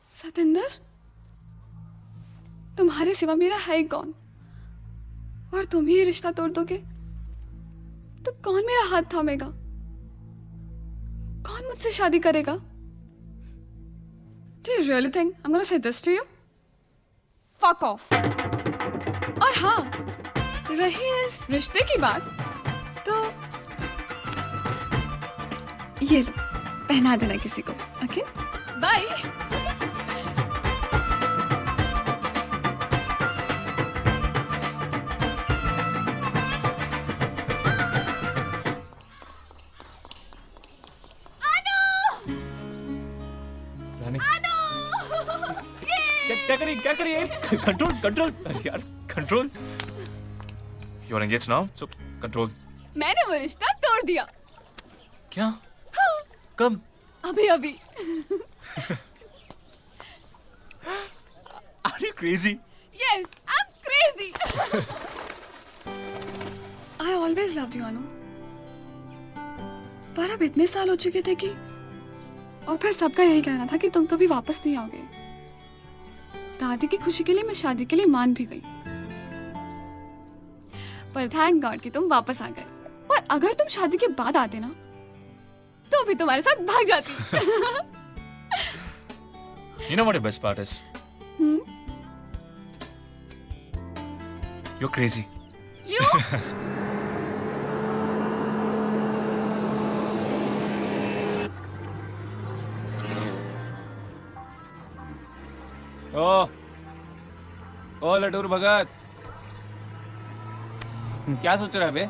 सतेंद्र, तुम्हारे सिवा मेरा है कौन? और तुम ही ये रिश्ता तोड़ दोगे तो कौन मेरा हाथ थामेगा? कौन मुझसे शादी करेगा? Do you really think I'm gonna say this to you? Fuck off. और हाँ, रही इस रिश्ते की बात, तो ये लो, पहना देना किसी को। Okay, bye. क्या करिए? कंट्रोल कंट्रोल यार, control. You are engaged now, so control. मैंने वो रिश्ता तोड़ दिया। क्या? हाँ। कब? अभी अभी। Are you crazy? Yes, I'm crazy. I always loved you, Anu. पर अब इतने साल हो चुके थे कि और फिर सबका यही कहना था कि तुम कभी वापस नहीं आओगे। दादी की खुशी के लिए मैं शादी के लिए मान भी गई, पर थैंक गॉड कि तुम वापस आ गए। और अगर तुम शादी के बाद आते ना तो भी तुम्हारे साथ भाग जाती। You know what the best part is? You're crazy. You? ओ लटूर भगत, क्या सोच रहा है बे?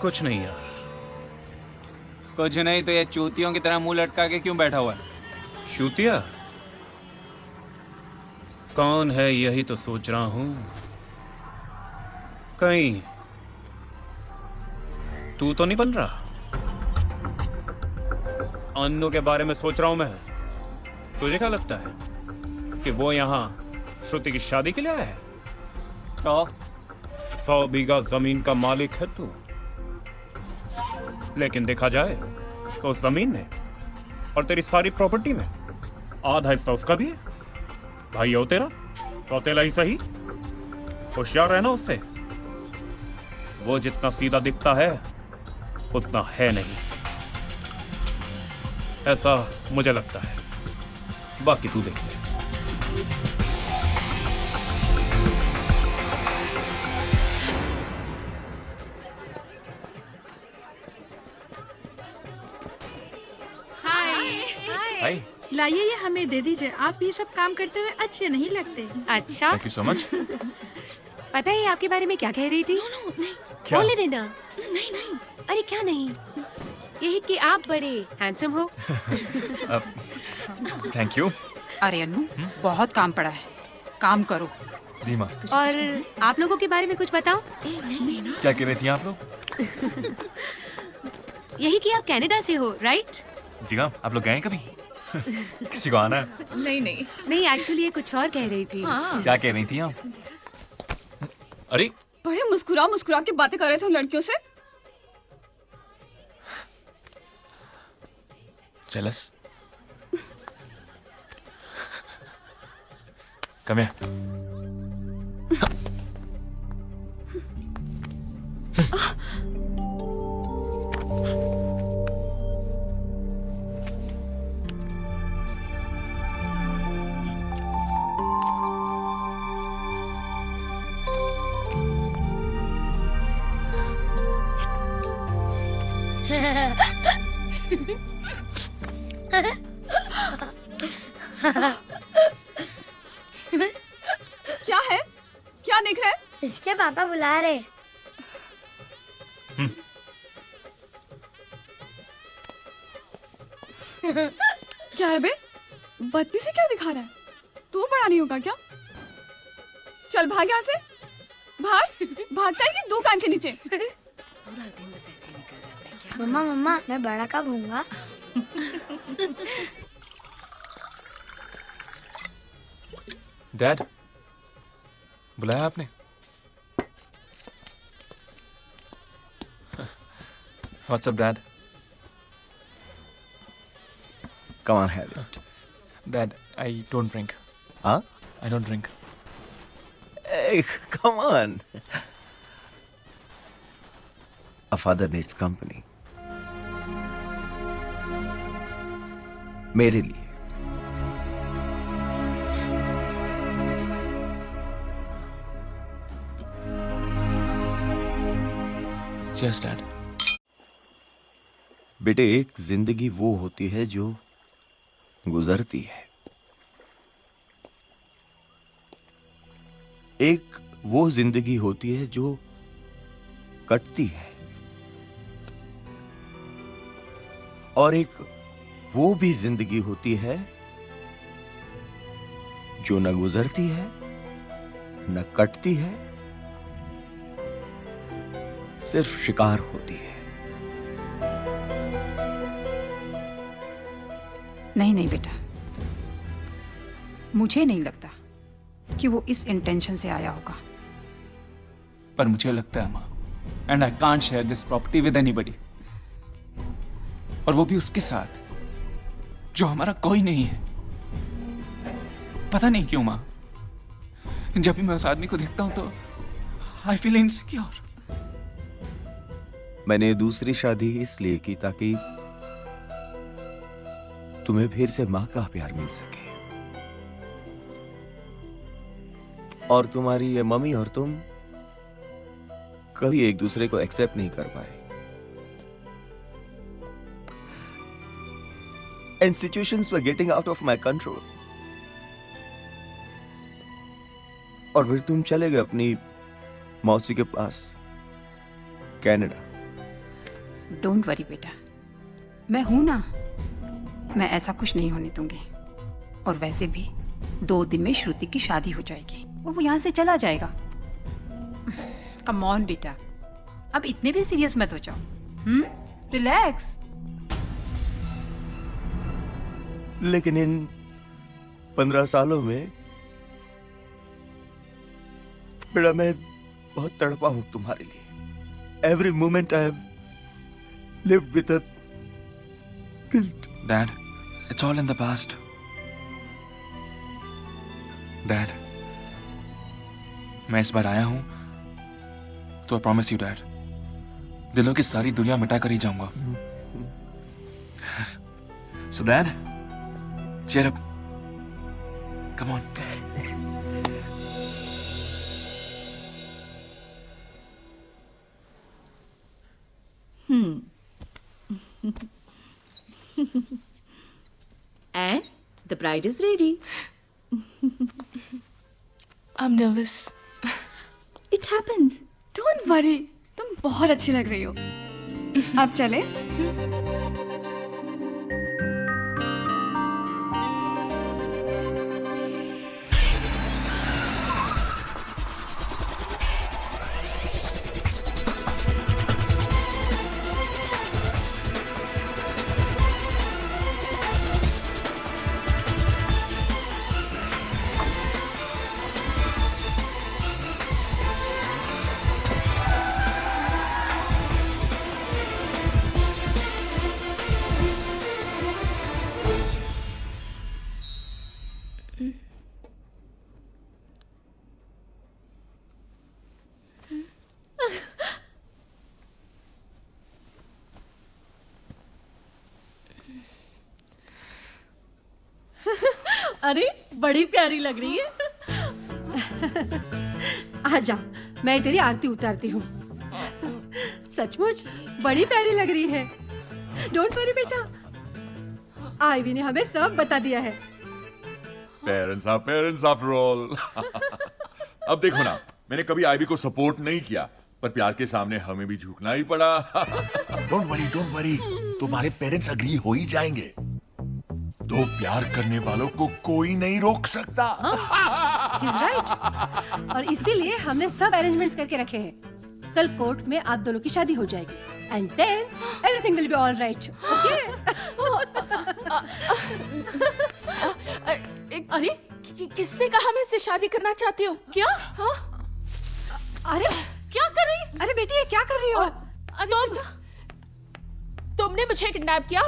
कुछ नहीं यार। कुछ नहीं तो ये चूतियों की तरह मुंह लटका के क्यों बैठा हुआ है? चूतिया कौन है यही तो सोच रहा हूं। कहीं तू तो नहीं बन रहा? अन्नू के बारे में सोच रहा हूं मैं। तुझे क्या लगता है कि वो यहाँ श्रुति की शादी के लिए आया है? 100 बीघा जमीन का मालिक है तू, लेकिन देखा जाए तो उस जमीन में और तेरी सारी प्रॉपर्टी में आधा हिस्सा उसका भी है। भाई हो तेरा, सौतेला ही सही, होशियार रहना उससे। वो जितना सीधा दिखता है उतना है नहीं, ऐसा मुझे लगता है। बाकी तू देख ले। हाय। लाइए ये हमें दे दीजिए। आप ये सब काम करते हुए अच्छे नहीं लगते। अच्छा, थैंक यू सो मच। पता है आपके बारे में क्या कह रही थी? नहीं। क्या? बोले देना। नहीं। अरे क्या नहीं, यही कि आप बड़े हैंडसम हो। Thank you. अरे अन्नू, बहुत काम पड़ा है, काम करो। जी माँ। और आप लोगों के बारे में कुछ बताओ। क्या कह रही थी आप लोग? यही कि आप कनाडा से हो, राइट? जी हाँ, आप लोग गए हैं कभी? किसी को आना है? नहीं, एक्चुअली ये कुछ और कह रही थी। क्या कह रही थी आप? अरे बड़े मुस्कुरा मुस्कुरा के बातें कर रहे थे उन लड़कियों से। jealous? Come here. क्या है? क्या देख रहे? इसके पापा बुला रहे। क्या है बे? बत्ती से क्या दिखा रहा है? तू बड़ा नहीं होगा क्या? चल भाग यहाँ से। भाग। भागता है कि दो कान के नीचे। पूरा दिन बस ऐसे निकल जाता है क्या? मम्मा मैं बड़ा कब होऊंगा? डैड, बुलाया आपने? What's up, Dad? Come on, have it. Dad, I don't drink. Huh? I don't drink. Hey, come on. A father needs company. मेरे लिए। Cheers, Dad. बेटे, एक जिंदगी वो होती है जो गुजरती है, एक वो जिंदगी होती है जो कटती है, और एक वो भी जिंदगी होती है जो न गुजरती है न कटती है, सिर्फ शिकार होती है। नहीं बेटा, मुझे नहीं लगता कि वो इस इंटेंशन से आया होगा। पर मुझे लगता है माँ, and I can't share this property with anybody, और वो भी उसके साथ जो हमारा कोई नहीं है। पता नहीं क्यों माँ, जब भी मैं उस आदमी को देखता हूं तो आई फील इनसिक्योर। मैंने दूसरी शादी इसलिए की ताकि तुम्हें फिर से मां का प्यार मिल सके। और तुम्हारी ये मम्मी और तुम कभी एक दूसरे को एक्सेप्ट नहीं कर पाए। And situations were getting out of my control. और फिर तुम चले गए अपनी मौसी के पास कनाडा। डोंट वरी बेटा, मैं हूं ना, मैं ऐसा कुछ नहीं होने दूंगी। और वैसे भी 2 दिन में श्रुति की शादी हो जाएगी और वो यहाँ से चला जाएगा। कम ऑन बेटा, अब इतने भी सीरियस मत हो जाओ। रिलैक्स। लेकिन इन 15 सालों में बेटा मैं बहुत तड़पा हूं तुम्हारे लिए। Every moment I have lived with a guilt. Dad, it's all in the past. Dad, मैं इस बार आया हूं तो आई प्रॉमिस यू डैड, दिलों की सारी दुनिया मिटा कर ही जाऊंगा। So dad, cheer up. Come on. And the bride is ready. I'm nervous. It happens. Don't worry. तुम बहुत अच्छी लग रही हो। अब चले? अरे बड़ी प्यारी लग रही है। आजा, मैं तेरी आरती उतारती हूँ। सचमुच बड़ी प्यारी लग रही है। डोंट वरी बेटा, आईवी ने हमें सब बता दिया है। Parents after all. अब देखो ना, मैंने कभी आईवी को सपोर्ट नहीं किया, पर प्यार के सामने हमें भी झुकना ही पड़ा। डोंट वरी, तुम्हारे पेरेंट्स अग्री हो ही जाएंगे। 2 प्यार करने वालों को कोई नहीं रोक सकता। He's right. और इसीलिए हमने सब अरेंजमेंट्स करके रखे हैं। कल कोर्ट में आप दोनों की शादी हो जाएगी। And then everything will be all right. Okay? अरे किसने कहा मैं इससे शादी करना चाहती हूँ? क्या? हाँ? अरे क्या कर रही? अरे बेटी, ये क्या कर रही हो? तुमने मुझे किडनैप किया?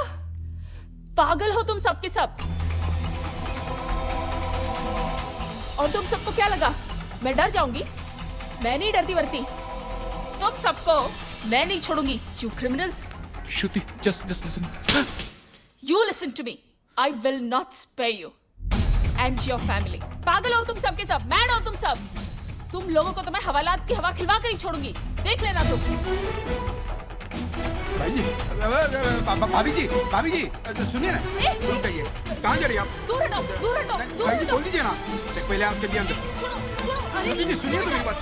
पागल हो तुम सबके सब। और तुम सबको क्या लगा मैं डर जाऊंगी? मैं नहीं डरती वरती। तुम सबको मैं नहीं छोड़ूंगी, you criminals. Shruti, just listen. You listen to me. I will not spare you and your family. पागल हो तुम सबके सब, मैड हो तुम सब। तुम लोगों को तो मैं हवालात की हवा खिलवा कर ही छोड़ूंगी, देख लेना तुम। भाभी जी सुनिए ना, रुक जाइए। कहाँ जा रही हैं आप? दूर हटो। भाई जी बोल दीजिए ना। पहले आप चलिए अंदर। श्रुति जी सुनिए तो मेरी बात,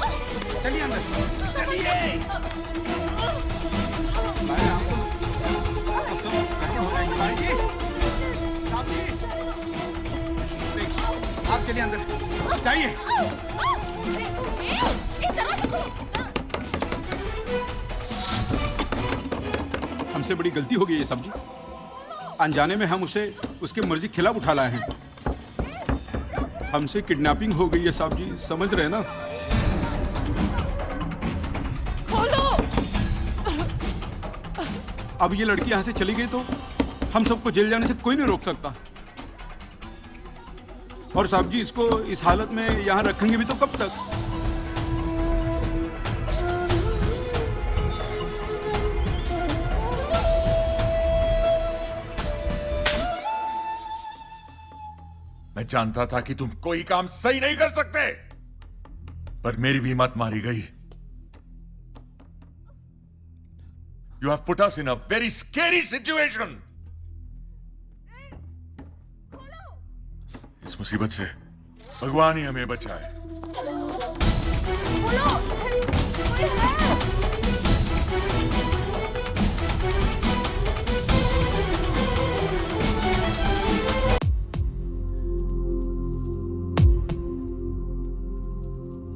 चलिए अंदर, चलिए। आप चलिए अंदर, जाइए। हमसे बड़ी गलती हो गई है साहब जी। अनजाने में हम उसे उसकी मर्जी के खिलाफ उठा लाए हैं। हमसे किडनैपिंग हो गई है साहब जी, समझ रहे हैं ना? खोलो। अब ये लड़की यहाँ से चली गई तो हम सबको जेल जाने से कोई नहीं रोक सकता। और साहब जी इसको इस हालत में यहां रखेंगे भी तो कब तक? मैं जानता था कि तुम कोई काम सही नहीं कर सकते, पर मेरी भी हिम्मत मारी गई। You have put us in a very scary situation. इस मुसीबत से भगवान ही हमें बचाए।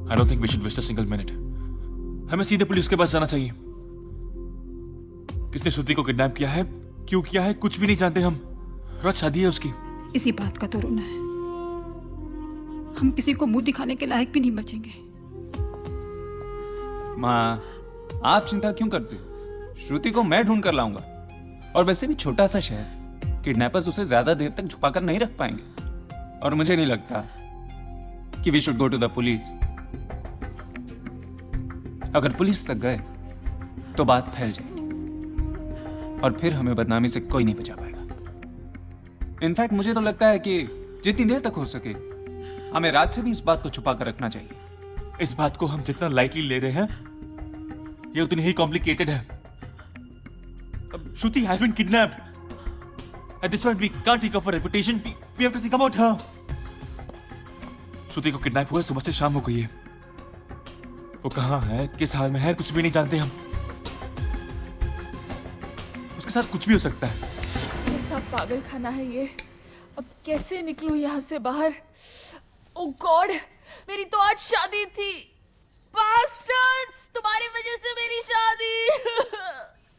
I don't think we should waste a single minute. हमें सीधे पुलिस के पास जाना चाहिए। किसने श्रुति को किडनैप किया है, क्यों किया है, कुछ भी नहीं जानते हम। रात शादी है उसकी। इसी बात का तो रोना है। हम किसी को मुंह दिखाने के लायक भी नहीं बचेंगे। माँ, आप चिंता क्यों करते हो? श्रुति को मैं ढूंढ कर लाऊंगा। और वैसे भी छोटा सा शहर, किडनैपर्स उसे ज्यादा देर तक छुपाकर नहीं रख पाएंगे। और मुझे नहीं लगता कि we should go to the police. अगर पुलिस तक गए तो बात फैल जाएगी और फिर हमें बदनामी से कोई नहीं बचा पाएगा। इनफैक्ट मुझे तो लगता है कि जितनी देर तक हो सके हमें रात से भी इस बात को छुपा कर रखना चाहिए। इस बात को हम जितना लाइटली ले रहे हैं ये उतनी ही कॉम्प्लिकेटेड है। Shruti has been kidnapped. At this point we can't take of her reputation. We have to think about her. Shruti को किडनैप हुआ सुबह से शाम हो गई है। वो कहां है, किस हाल में है, कुछ भी नहीं जानते हम। उसके साथ कुछ भी हो सकता है। कैसा पागल खाना है ये। अब कैसे निकलूं यहाँ से बाहर? ओह गॉड, मेरी तो आज शादी थी। बास्टर्ड्स, तुम्हारी वजह से मेरी शादी।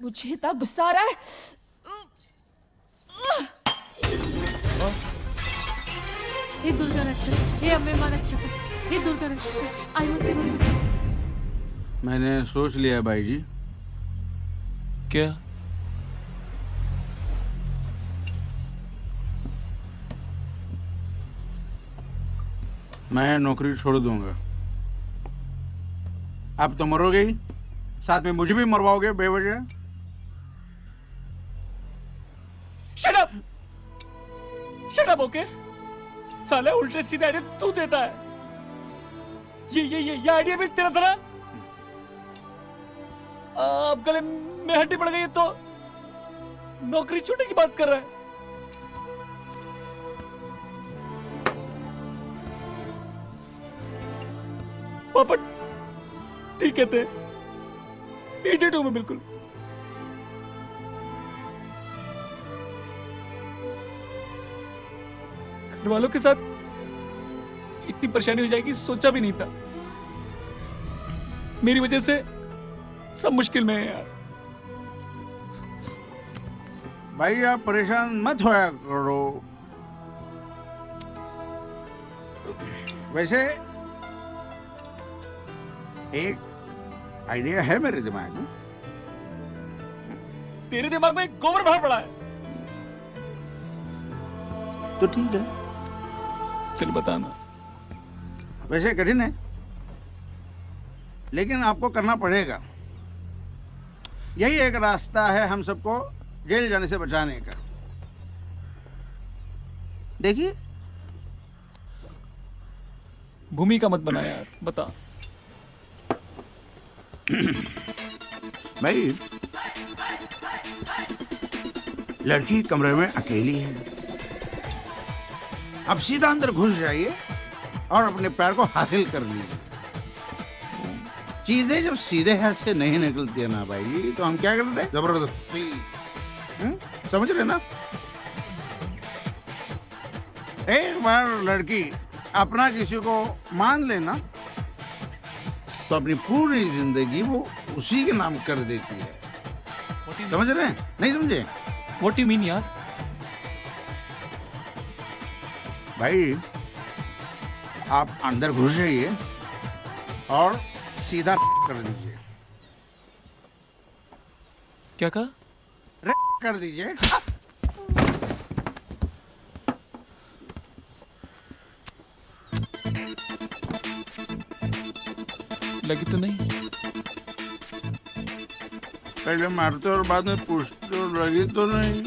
मुझे इतना गुस्सा आ रहा है। हे दुर्गा रक्षक, हे अम्बे मां रक्षक, हे दुर्गा रक्षक, आयु से बंद। मैंने सोच लिया भाई जी। क्या? मैं नौकरी छोड़ दूंगा। आप तो मरोगे ही, साथ में मुझे भी मरवाओगे बेवजह। Shut up! Shut up, okay? साले उल्टे सीधे आइडिया तू देता है। ये आइडिया भी तेरा था। अब गले में हड्डी पड़ गई तो नौकरी छूटने की बात कर रहा है। पापा ठीक कहते हैं। इडियट हूं मैं बिल्कुल। घर वालों के साथ इतनी परेशानी हो जाएगी सोचा भी नहीं था। मेरी वजह से सब मुश्किल में है यार। भाई आप परेशान मत होया करो। वैसे एक आइडिया है मेरे दिमाग में। तेरे दिमाग में गोबर भर पड़ा है तो ठीक है, चल बताना। वैसे कठिन है लेकिन आपको करना पड़ेगा। यही एक रास्ता है हम सबको जेल जाने से बचाने का। देखिए, भूमि का मत बना यार, बता। भाई लड़की कमरे में अकेली है। अब सीधा अंदर घुस जाइए और अपने प्यार को हासिल कर लीजिए। चीजें जब सीधे हाथ से नहीं निकलती है ना भाई, तो हम क्या करते हैं? जबरदस्ती। समझ रहे ना? एक बार लड़की अपना किसी को मान लेना तो अपनी पूरी जिंदगी वो उसी के नाम कर देती है। समझ रहे हैं? नहीं समझे? What do you mean यार? भाई आप अंदर घुस जाइए और सीधा कर दीजिए। क्या कहा? कर दीजिए। लगी तो नहीं? पहले मारते और बाद में पूछते और लगी तो नहीं?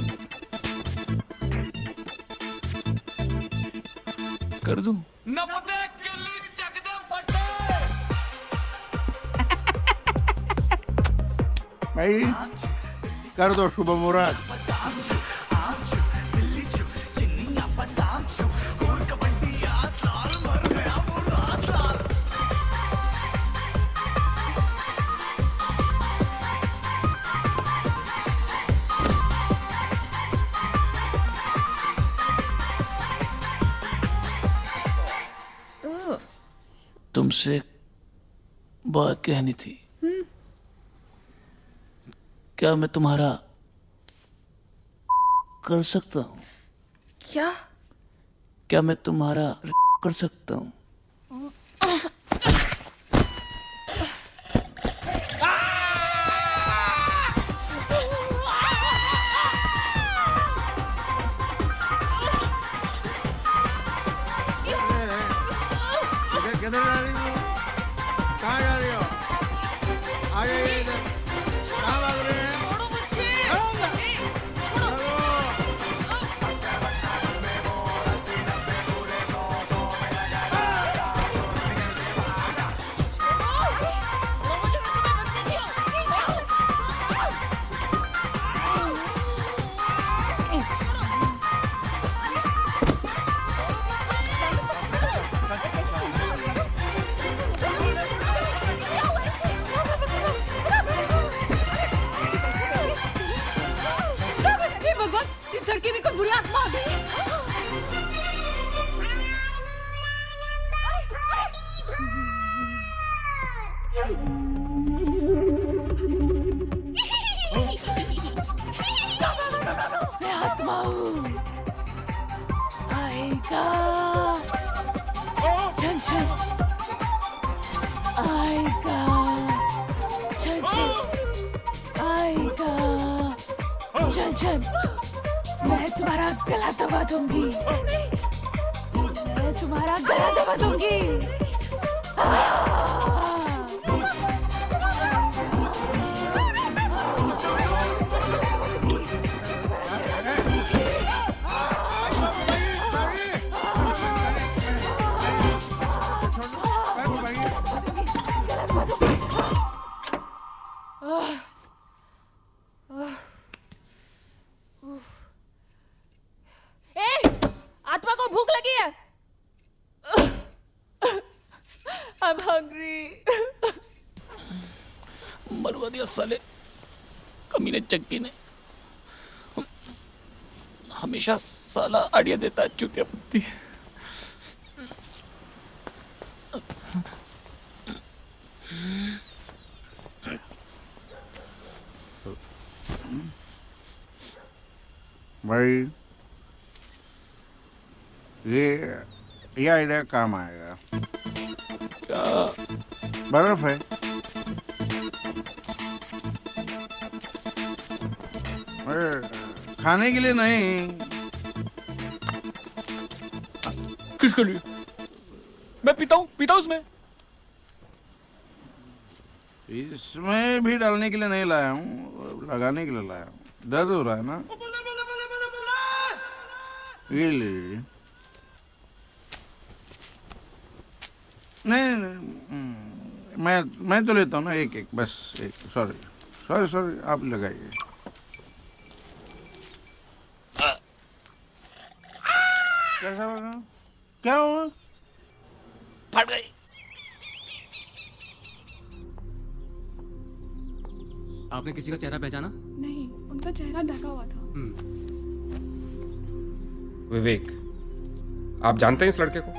कर दूं? भाई कर दो शुभ मुराद। तुमसे एक बात कहनी थी। क्या मैं तुम्हारा कर सकता हूँ? क्या? क्या मैं तुम्हारा कर सकता हूँ? किधर जा रही हो? कहाँ जा रही हो? आ जाइए इधर। कहाँ भाग रहे हैं? हे भगवान, इस लड़की में कोई बुरी आत्मा आ गई है। मैं आत्मा हूँ। आएगा। छन छन। आएगा। छन छन। आएगा। छन छन। मैं तुम्हारा गला दबा दूंगी। मैं तुम्हारा गला दबा दूंगी। आत्मा को भूख लगी है। I'm hungry. मरवा दिया साले कमीने चक्की ने। हमेशा साला आइडिया देता है चुतिया पुत्ती। भाई ये आइडिया काम आएगा। क्या? बर्फ है। खाने के लिए नहीं। किसके लिए? मैं पीता हूँ उसमें। इसमें भी डालने के लिए नहीं लाया हूँ, लगाने के लिए लाया हूँ। दर्द हो रहा है ना? ये ले। नहीं, मैं तो लेता हूँ ना एक बस एक। सॉरी आप लगाइए। कैसा लगा? क्या हुआ? फट गई। आपने किसी का चेहरा पहचाना? नहीं, उनका चेहरा ढका हुआ था। विवेक, आप जानते हैं इस लड़के को?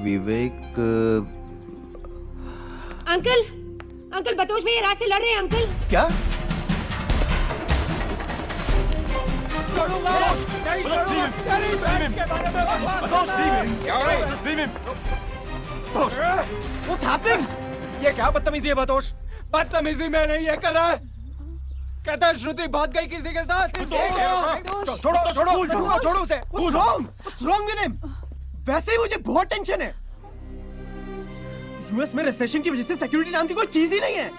विवेक। अंकल बतौश भैया रात से लड़ रहे हैं अंकल। क्या? What's happening? ये क्या बदतमीजी है बतौश? बदतमीजी में नहीं, ये कर रहा है। कहता है श्रुति भाग गई किसी के साथ। छोड़ो उसे। What's wrong with him? वैसे ही मुझे बहुत टेंशन है। यूएस में रिसेशन की वजह से सिक्योरिटी नाम की कोई चीज ही नहीं है।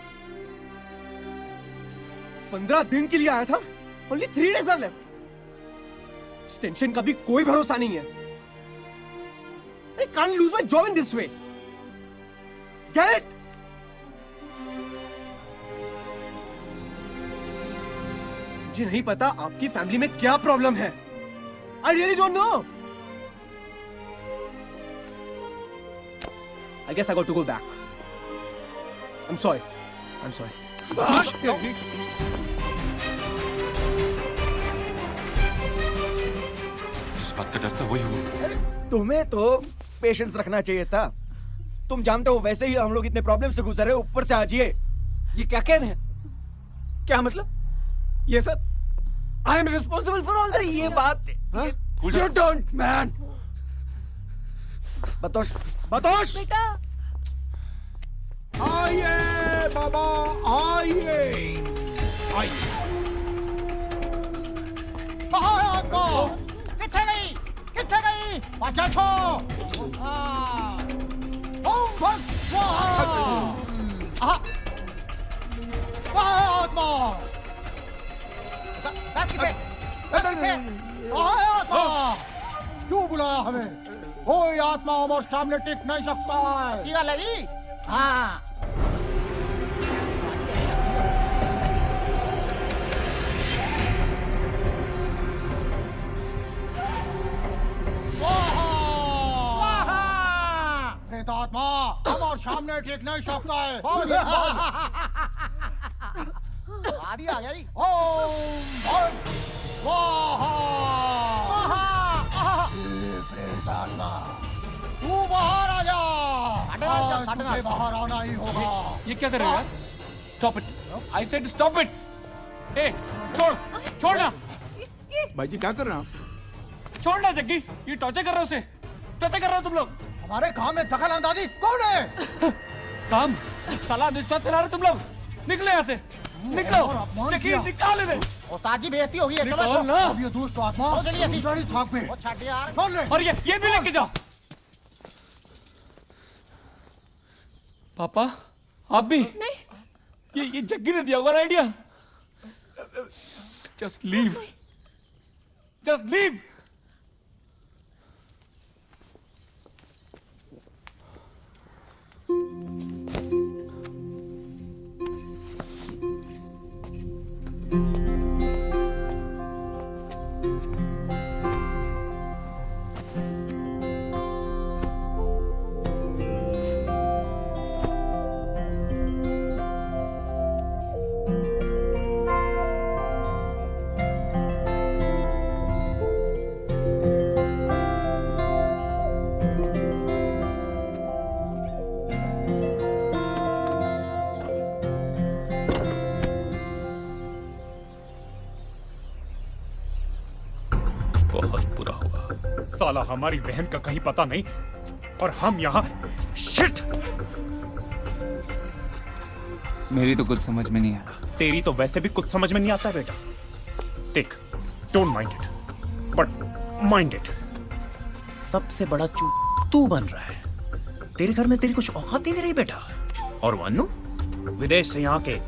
15 दिन के लिए आया था, only 3 days are left. Tension का भी कोई भरोसा नहीं है। I can't lose my job in this way. Get it? मुझे नहीं पता आपकी फैमिली में क्या प्रॉब्लम है। I really don't know. I guess I got to go back. I'm sorry. I'm sorry. जिस बात का डर था वही हुआ। तुम्हें तो पेशेंस रखना चाहिए था। तुम जानते हो वैसे ही हम लोग इतने प्रॉब्लम से गुजर रहे, ऊपर से आज ये क्या कह रहे हैं? क्या मतलब? ये सब I am responsible for all. अरे ये बात यू डोंट मैन। बतौश, बतौश बेटा आइए बाबा, आइए आइए। किथे गई? किथे गई? बचा छो। ओम भक्त वाह। वाह आत्मा। बस किथे? आत्मा। क्यों बुलाया हमें? कोई आत्मा हमारे सामने टिक नहीं सकता है। सीधा लगी? हाँ। प्रेतात्मा हमारे सामने टिक नहीं सकता है। आदि आ गई। ओम भक्त स्वाहा। प्रेतात्मा तू बाहर आ जा। आज तुझे बाहर आना ही होगा। ये क्या कर रहे हो यार? Stop it. I said stop it. ए छोड़, छोड़ना। भाई जी क्या कर रहे हैं आप? छोड़ना जग्गी, ये टॉर्चर कर रहे हो उसे। टॉर्चर कर रहे हो तुम लोग। हमारे काम में दखल अंदाजी कौन है? काम? साला निश्चय चला रहे तुम लोग। निकले यहाँ से, निकलो। जग्गी निकाल इन्हें। उस्ताद बेइज्जती होगी। निकाल ना। अब ये दोस्त आत्मा हो चलिए ऐसी गाड़ी थाक में। छाट यार। छोड़ ले। और ये भी लेके जाओ। पापा आप भी? नहीं। ये जग्गी ने दिया होगा ना idea. Just leave, just leave. बहुत बुरा हुआ। साला हमारी बहन का कहीं पता नहीं और हम यहाँ। शिट। मेरी तो कुछ समझ में नहीं आया। तेरी तो वैसे भी कुछ समझ में नहीं आता बेटा। देख, don't mind it, but mind it. सबसे बड़ा चूत तू बन रहा है। तेरे घर में तेरी कुछ औकात ही नहीं रही बेटा। और वानू विदेश से यहाँ के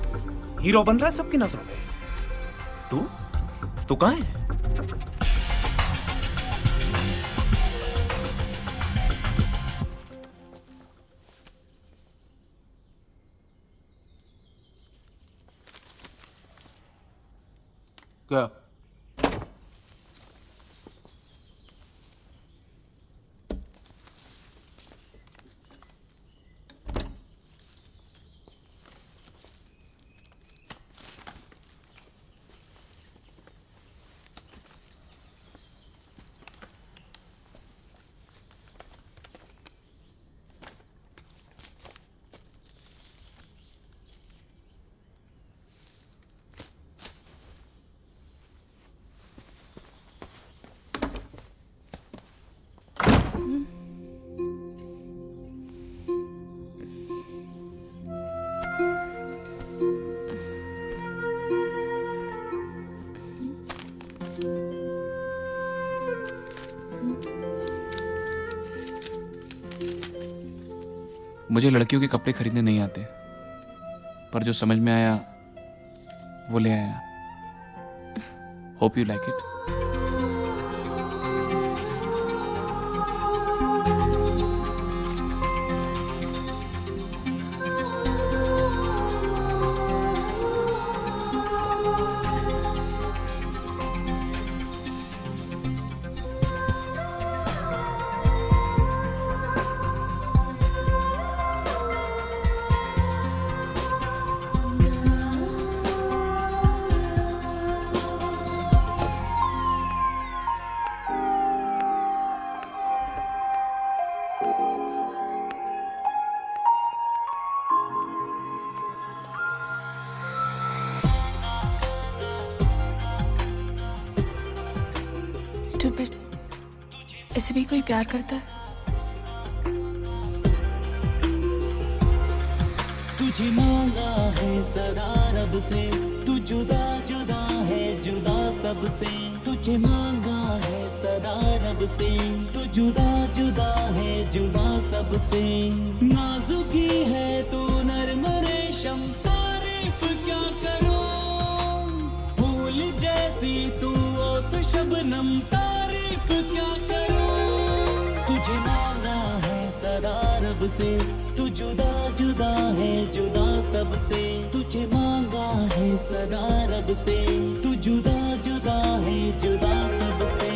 हीरो बन रहा है सबकी नजरों में। तू कहाँ है? क्या? मुझे लड़कियों के कपड़े खरीदने नहीं आते, पर जो समझ में आया वो ले आया। Hope you like it. Stupid. ऐसे भी कोई प्यार करता है? तुझे मांगा है सदा रब से, तू जुदा जुदा है जुदा सबसे। तुझे मांगा है सदा रब से, तू जुदा जुदा है जुदा सबसे। नाजुकी है तू नर्म रेशम, तारीफ क्या करूं। फूल जैसी तू ओस शबनम, तारीफ क्या करूं। तुझे मांगा है सदा रब से, तू जुदा जुदा है जुदा सबसे। तुझे मांगा है सदा रब से, तू जुदा जुदा है जुदा सबसे।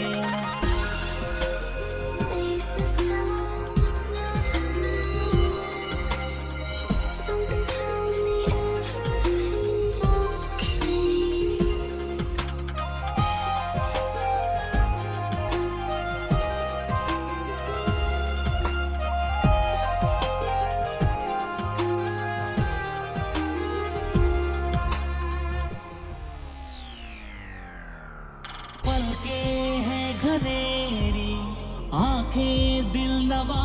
पलकें हैं घनेरी, आंखें दिल नवा,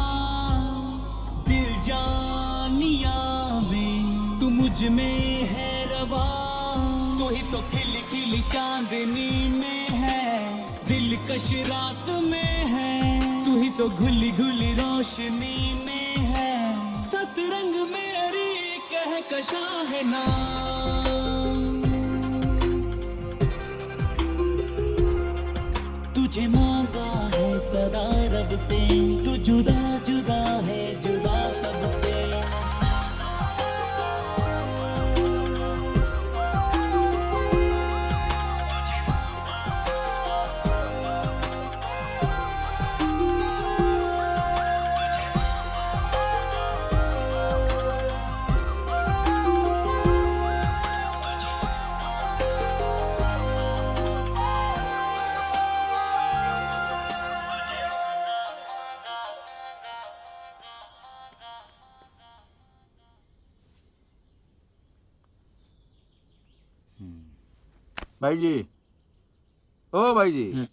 दिल जानिया में तू मुझ में है रवा। तू ही तो खिली खिली चांदनी में है, दिलकश रात में है। तू ही तो घुली घुली रोशनी में है, सतरंग मेरी कहकशा है ना। तुझे मांगा है सदा रब से, तू जुदा जुदा है जुदा सबसे। भाई जी, ओ भाई जी,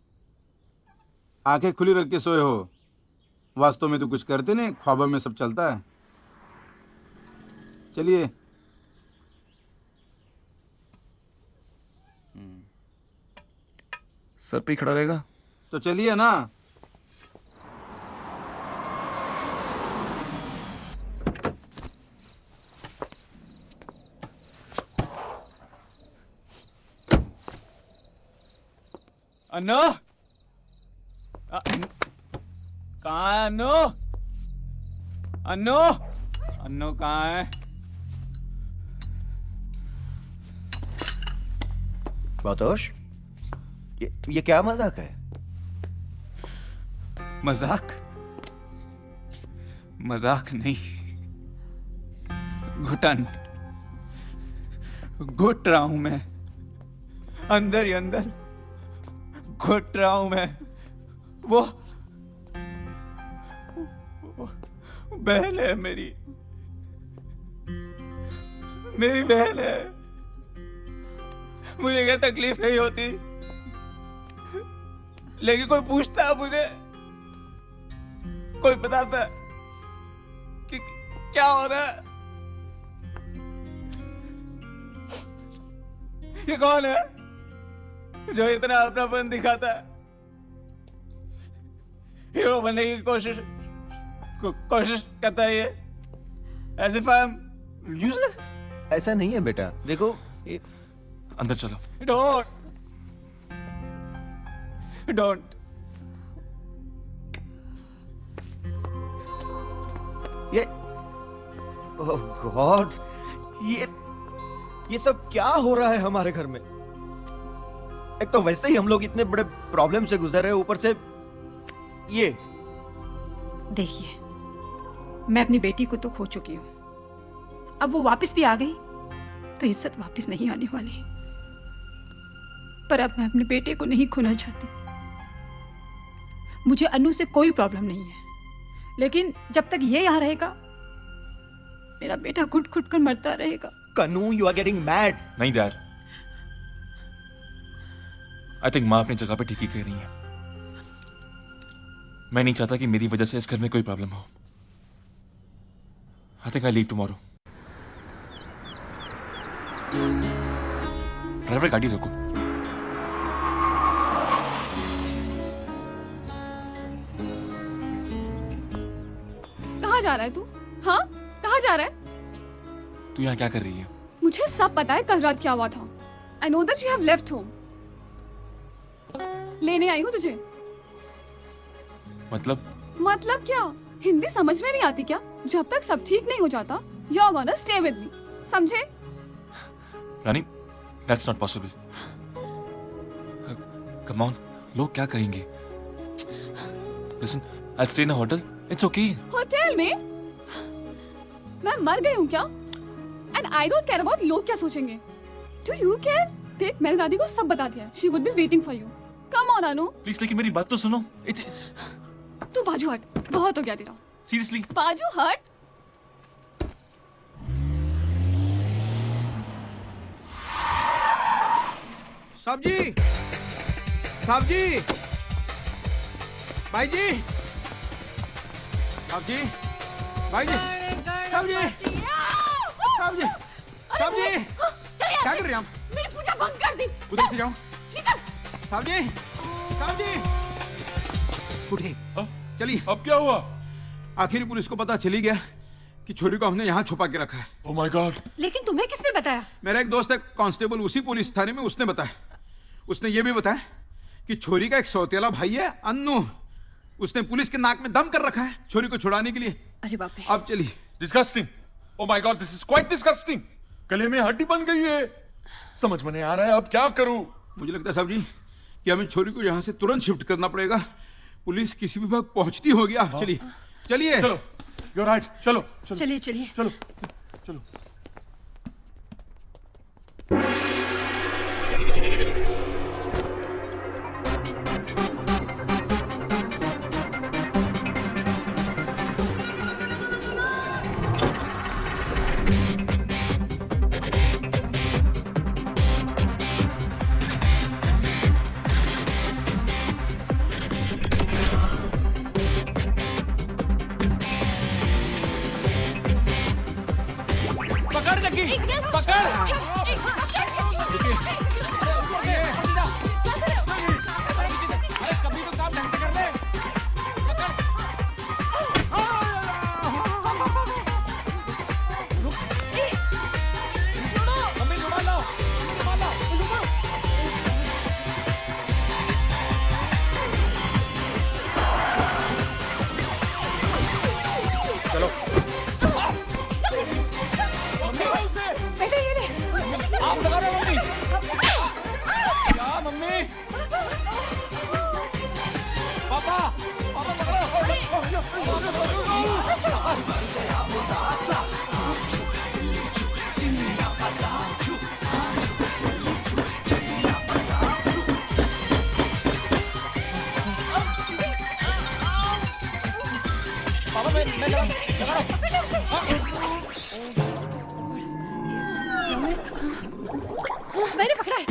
आंखें खुली रख के सोए हो। वास्तव में तो कुछ करते नहीं, ख्वाबों में सब चलता है। चलिए। सर पे ही खड़ा रहेगा तो चलिए ना। अन्नो, कहाँ है अन्नो? अन्नो, अन्नो कहाँ है? बातोश, ये क्या मजाक है? मजाक? मजाक नहीं, घुटन घुट रहा हूं मैं, अंदर ही अंदर घुट रहा हूं मैं। वो बहन है मेरी बहन है। मुझे क्या तकलीफ नहीं होती, लेकिन कोई पूछता है मुझे, कोई बताता है कि क्या हो रहा है। ये कौन है जो इतना अपनापन दिखाता है, हीरो बनने की कोशिश करता है ये? As if I am useless. ऐसा नहीं है बेटा, देखो अंदर चलो। Don't. ये ओह गॉड, ये सब क्या हो रहा है हमारे घर में? एक तो वैसे ही हम लोग इतने बड़े प्रॉब्लम से गुजर रहे हैं, ऊपर से ये। देखिए, मैं अपनी बेटी को तो खो चुकी हूँ, अब वो वापस भी आ गई तो इज्जत वापस नहीं आने वाली। पर अब मैं अपने बेटे को नहीं खोना चाहती। मुझे अनु से कोई प्रॉब्लम नहीं है, लेकिन जब तक ये यहाँ रहेगा मेरा बेटा घुट घुट कर मरता रहेगा। कनू, यू आर गेटिंग मैड। नहीं डैड, आई थिंक माँ अपनी जगह पे ठीक ही कह रही है। मैं नहीं चाहता कि मेरी वजह से इस घर में कोई प्रॉब्लम हो। I think I leave tomorrow. Driver, गाड़ी रोको। कहाँ जा रहा है तू? हाँ, कहाँ जा रहा है? तू यहाँ क्या कर रही है? मुझे सब पता है कल रात क्या हुआ था। I know that you have left home. लेने आई हूँ तुझे। मतलब क्या? हिंदी समझ में नहीं आती क्या? जब तक सब ठीक नहीं हो जाता, you're gonna stay with me. समझे? रानी, that's not possible. Come on, लोग क्या कहेंगे? Listen, I'll stay in a hotel. It's okay. Hotel में? मैं मर गई हूँ क्या? And I don't care about लोग क्या सोचेंगे. Do you care? देख, मैंने दादी को सब बता दिया. She would be waiting for you. Come on, Anu. Please, लेकिन मेरी बात तो सुनो. तू बाजू हट. बहुत हो गया तेरा. Seriously. बाजू हट. सब्जी, सब्जी, भाई जी, सब्जी, भाई जी, सब्जी, सब्जी, सब्जी, क्या कर रहे हैं आप? मेरी पूजा भंग कर दी। उधर से जाओ। सब्जी, सब्जी, उठिए, चलिए। अब क्या हुआ? आखिर पुलिस को पता चली गया कि छोरी को हमने यहाँ छुपा के रखा है। Oh my God! लेकिन तुम्हें किसने बताया? मेरा एक दोस्त है कांस्टेबल, उसी पुलिस थाने में, उसने बताया। उसने ये भी बताया कि छोरी का एक सौतेला भाई है अन्नू, उसने पुलिस के नाक में दम कर रखा है छोरी को छुड़ाने के लिए। अरे बाप रे। अब चलिए। Disgusting! Oh my God, this is quite disgusting! गले में हड्डी बन गई है। समझ में नहीं आ रहा है अब क्या करूं। मुझे लगता है साहब जी कि हमें छोरी को यहाँ से तुरंत शिफ्ट करना पड़ेगा। पुलिस किसी भी वक्त पहुंचती होगी। आप चलिए, चलिए। चलो, you're right. चलो, चलो। चलिए, चलिए। चलो, चलो। पकड़ जग्गी, पकड़। अरे कभी तो काम ढंग से कर ले। मम्मी रुमाल लाओ, रुमाल लाओ। चलो। बेटा ये ले। आप लगा रहे हो मम्मी? क्या मम्मी? पापा, पापा पकड़ो। पापा मैं लगा मैंने पकड़ा है।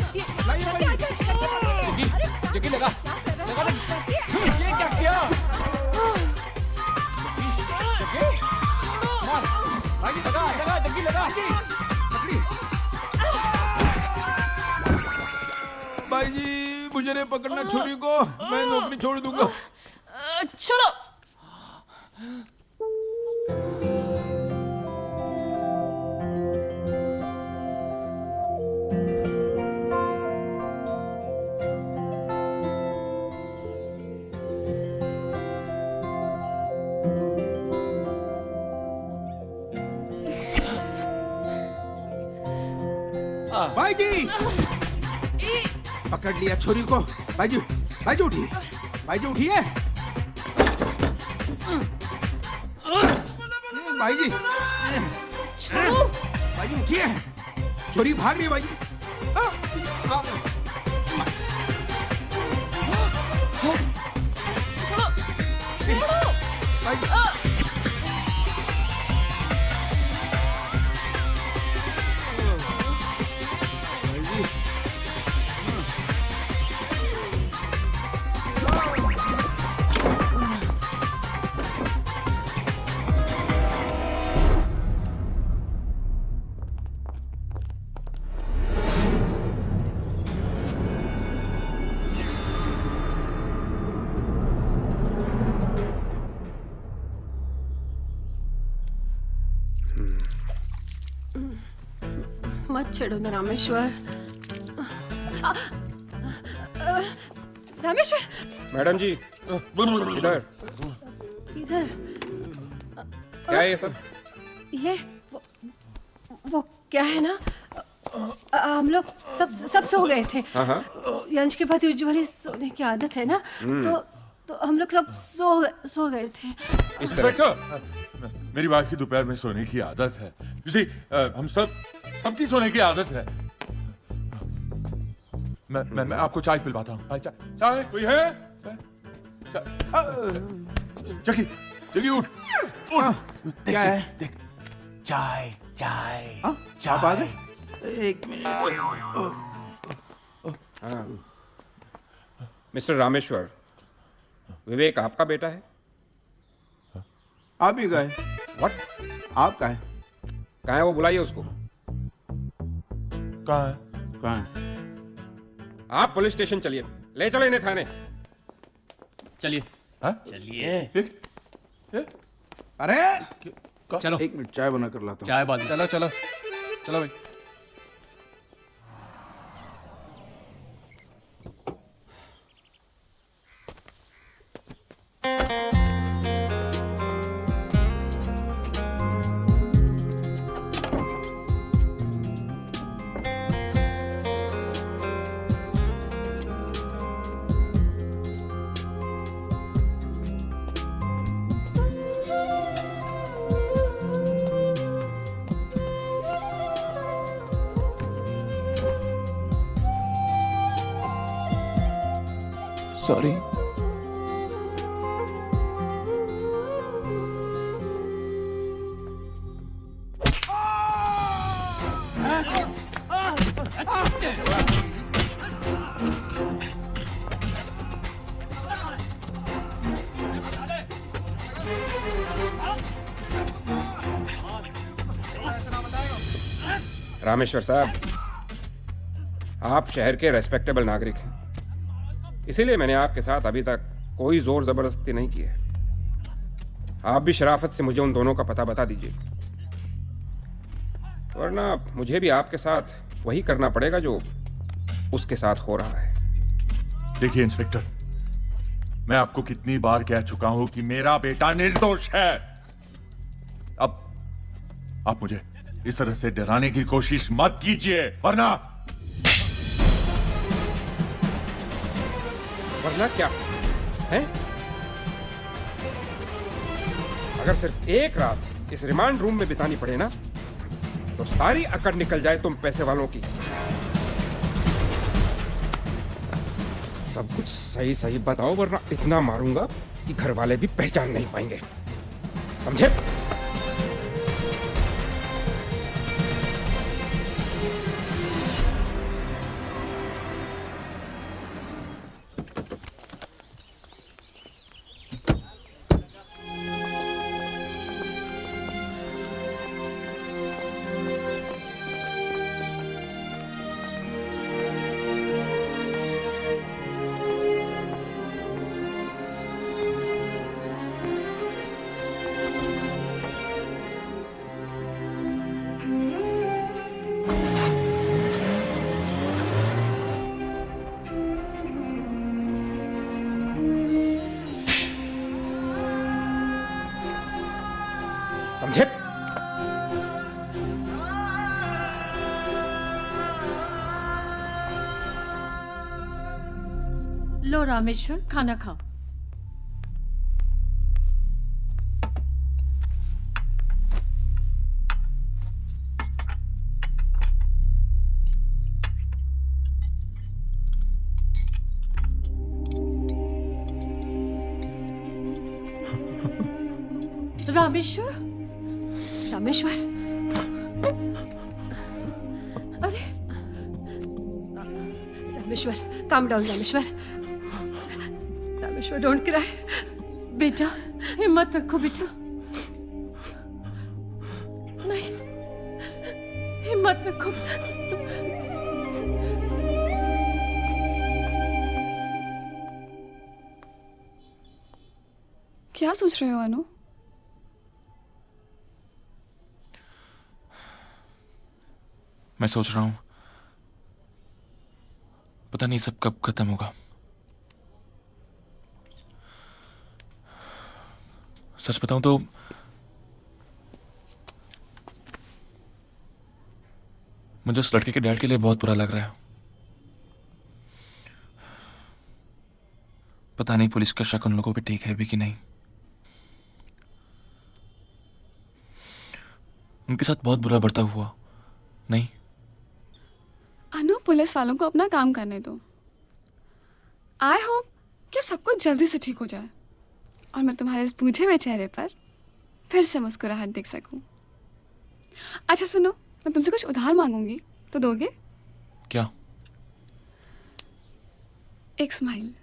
जग्गी लगा, ये क्या किया? जग्गी, मार, लगा, जग्गी लगा। भाई जी मुझे नहीं पकड़ना छोरी को, मैं नौकरी छोड़ दूंगा। छोड़ो। भाई जी पकड़ लिया छोरी को। भाई जी उठिए, भाई जी उठिए। भाई जी उठिए, छोरी भाग रही है भाई जी। मत छेड़ो ना रामेश्वर। रामेश्वर मैडम जी इधर इधर क्या है ये सब? ये वो क्या है ना, हम लोग सब सो गए थे। हाँ। यंश के पति उज्ज्वली सोने की आदत है ना, तो हम लोग सब सो गए थे। इस तरह से मेरी वाइफ की दोपहर में सोने की आदत है। हम सबकी सोने की आदत है। मैं आपको चाय पिलवाता हूँ। चाय कोई है? जगी उठ। क्या है? देख चाय आप आ गए? एक मिनट। मिस्टर रामेश्वर, विवेक आपका बेटा है? आप ही गए? व्हाट? आप कहाँ है? कहाँ है वो? बुलाइए उसको। कहाँ है? आप पुलिस स्टेशन चलिए, ले चलो इन्हें थाने। चलिए चलिए। अरे चलो एक मिनट, चाय बना कर लाता हूँ। चाय बात। चलो भाई। सॉरी। रामेश्वर साहब, आप शहर के रेस्पेक्टेबल नागरिक हैं, इसीलिए मैंने आपके साथ अभी तक कोई जोर जबरदस्ती नहीं की है। आप भी शराफत से मुझे उन दोनों का पता बता दीजिए, वरना मुझे भी आपके साथ वही करना पड़ेगा जो उसके साथ हो रहा है। देखिए इंस्पेक्टर, मैं आपको कितनी बार कह चुका हूं कि मेरा बेटा निर्दोष है। अब आप मुझे इस तरह से डराने की कोशिश मत कीजिए, वरना क्या है? अगर सिर्फ एक रात इस रिमांड रूम में बितानी पड़े ना, तो सारी अकड़ निकल जाए तुम पैसे वालों की। सब कुछ सही सही बताओ, वरना इतना मारूंगा कि घर वाले भी पहचान नहीं पाएंगे, समझे? लो रामेश्वर, खाना खाओ। रामेश्वर, रामेश्वर, अरे Rameshwar, calm down Rameshwar. Rameshwar, don't cry. बेटा, हिम्मत रखो बेटा। नहीं, हिम्मत रखो। क्या सोच रहे हो अनु? मैं सोच रहा हूं पता नहीं सब कब खत्म होगा। सच बताऊं तो मुझे उस लड़के के डैड के लिए बहुत बुरा लग रहा है। पता नहीं पुलिस का शक उन लोगों पे ठीक है भी कि नहीं। उनके साथ बहुत बुरा बर्ताव हुआ नहीं। अनु, पुलिस वालों को अपना काम करने दो। आई होप कि अब सब कुछ जल्दी से ठीक हो जाए और मैं तुम्हारे इस पूछे हुए चेहरे पर फिर से मुस्कुराहट देख सकूं। अच्छा सुनो, मैं तुमसे कुछ उधार मांगूंगी तो दोगे? क्या? एक स्माइल।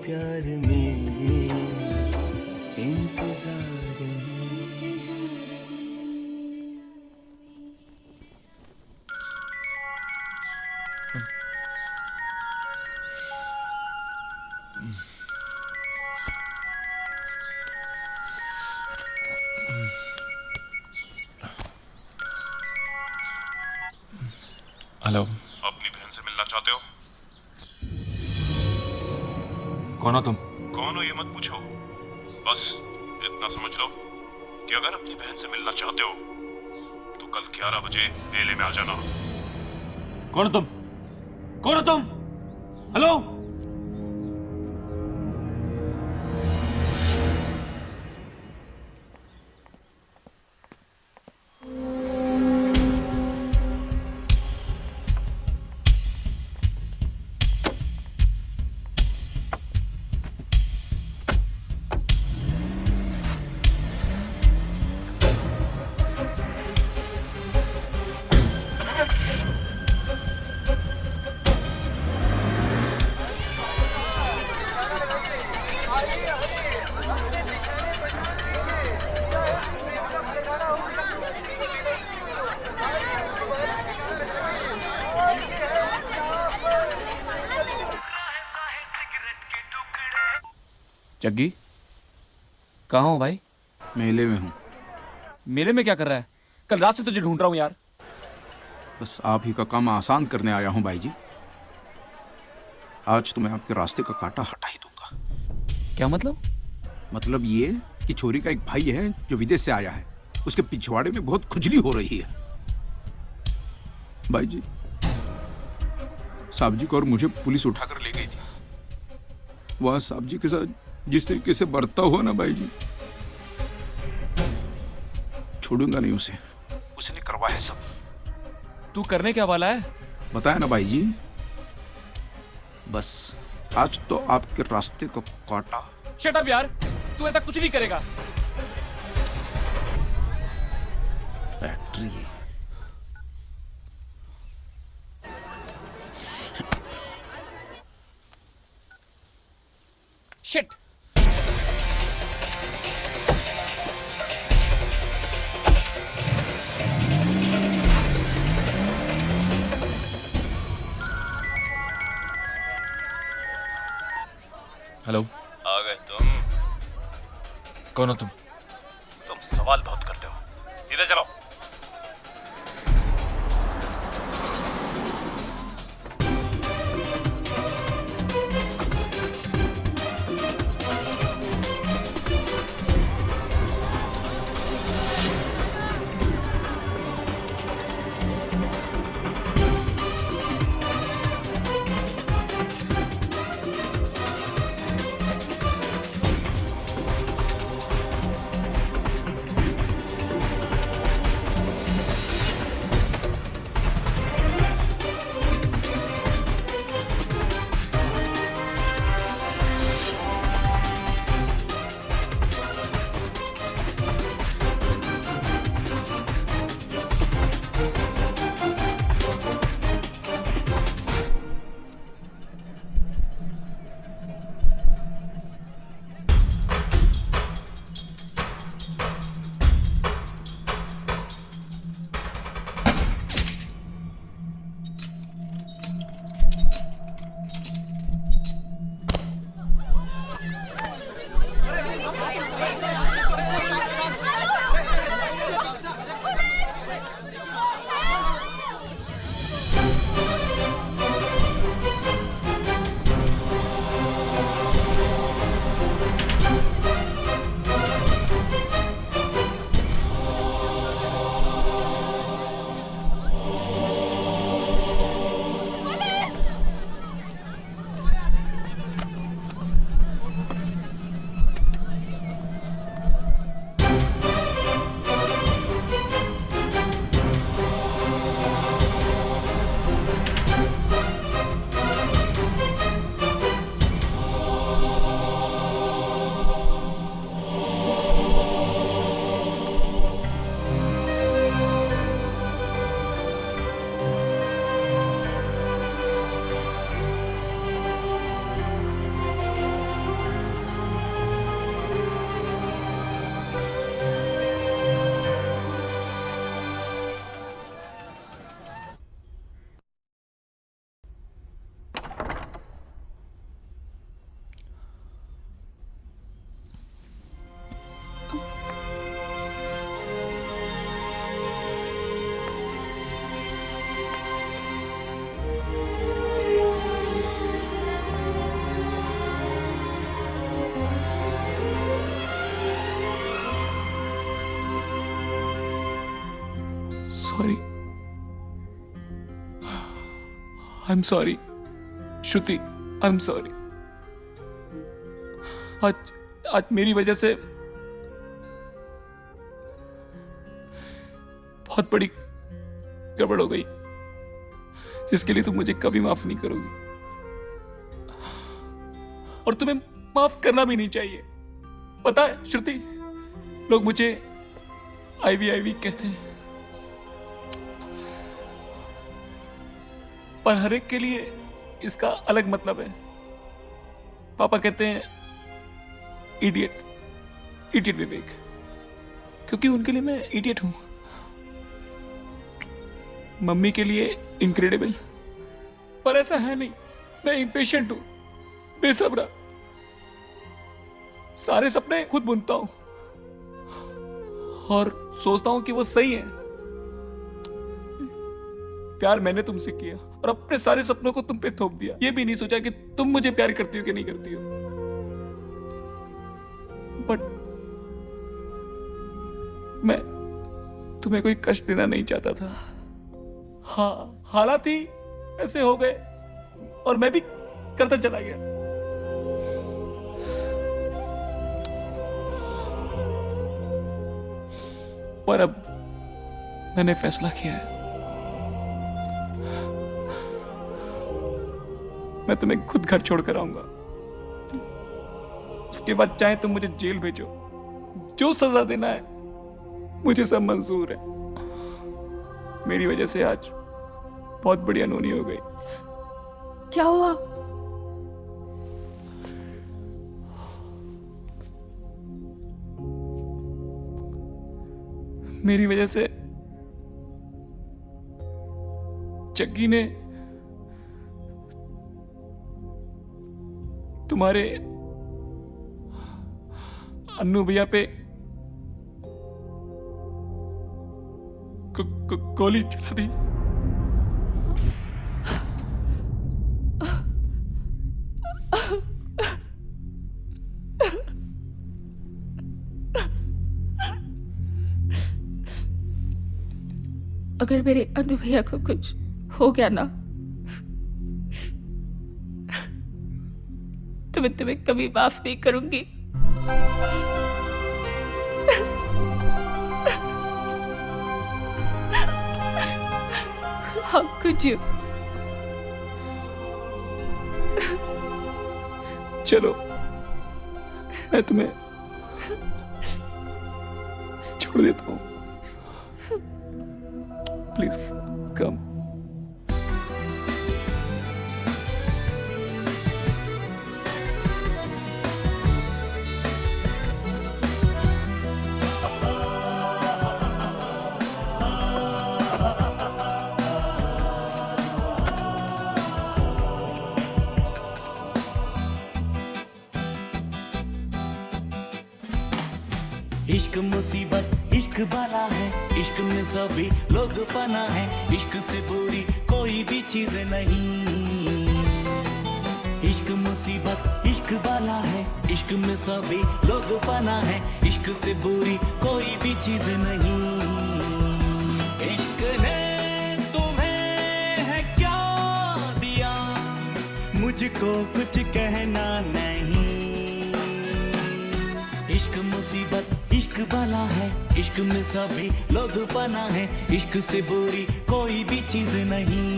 प्यार में इंतजार में हेलो। अपनी बहन से मिलना चाहते हो? कौन हो तुम? कौन हो ये मत पूछो, बस इतना समझ लो कि अगर अपनी बहन से मिलना चाहते हो तो कल 11 बजे मेले में आ जाना। कौन हो तुम? कौन हो तुम? हेलो। जग्गी, कहाँ हो भाई? मेले में हूँ। मेले में क्या कर रहा है? कल रात से तुझे ढूंढ रहा हूँ यार। बस आप ही का काम आसान करने आया हूँ भाई जी। आज तो मैं आपके रास्ते का कांटा हटा ही दूंगा। क्या मतलब? मतलब ये कि छोरी का एक भाई है जो विदेश से आया है, उसके पिछवाड़े में बहुत खुजली हो रही है। भाई जी, साहब जी को और मुझे पुलिस उठाकर ले गई थी। वहां साहब जी के साथ जिस तरीके से बरता हुआ ना भाई जी, छोड़ूंगा नहीं उसे। उसने करवा है सब। तू करने क्या वाला है? बताया ना भाई जी। बस आज तो आपके रास्ते को काटा। शट अप यार, तू ऐसा कुछ नहीं करेगा। Battery shit. हेलो। आ गए तुम? कौन हो तुम? तुम सवाल बहुत करते हो, सीधे चलो। Sorry, I am sorry Shruti, I am sorry. आज मेरी वजह से बहुत बड़ी गड़बड़ हो गई, जिसके लिए तुम मुझे कभी माफ नहीं करोगी, और तुम्हें माफ करना भी नहीं चाहिए। पता है श्रुति, लोग मुझे आईवी कहते हैं, पर हर एक के लिए इसका अलग मतलब है। पापा कहते हैं इडियट विवेक, क्योंकि उनके लिए मैं इडियट हूं। मम्मी के लिए इनक्रेडिबल, पर ऐसा है नहीं। मैं इम्पेशेंट हूं, बेसब्रा, सारे सपने खुद बुनता हूं और सोचता हूं कि वो सही है। प्यार मैंने तुमसे किया और अपने सारे सपनों को तुम पे थोप दिया। ये भी नहीं सोचा कि तुम मुझे प्यार करती हो कि नहीं करती हो। बट मैं तुम्हें कोई कष्ट देना नहीं चाहता था। हाँ, हालात ही ऐसे हो गए और मैं भी करता चला गया। पर अब मैंने फैसला किया है, मैं तुम्हें खुद घर छोड़कर आऊंगा। उसके बाद चाहे तुम मुझे जेल भेजो, जो सजा देना है मुझे सब मंजूर है। मेरी वजह से आज बहुत बड़ी अनहोनी हो गई। क्या हुआ? मेरी वजह से जग्गी ने तुम्हारे अन्नू भैया पे गोली चला दी। अगर मेरे अन्नू भैया को कुछ हो गया ना, तो मैं तुम्हें कभी माफ नहीं करूंगी। How could you? चलो, मैं तुम्हें छोड़ देता हूँ। Please come. इश्क मुसीबत, इश्क बाला है, इश्क में सभी लोग फना है, इश्क से बुरी कोई भी चीज नहीं। इश्क मुसीबत, इश्क बाला है, इश्क में सभी लोग फना है, इश्क से बुरी कोई भी चीज नहीं। इश्क ने तुम्हें है क्या दिया, मुझको कुछ कहना नहीं। इश्क मुसीबत, इश्क बाला है, इश्क में सभी लोग फना है, इश्क से बुरी कोई भी चीज नहीं।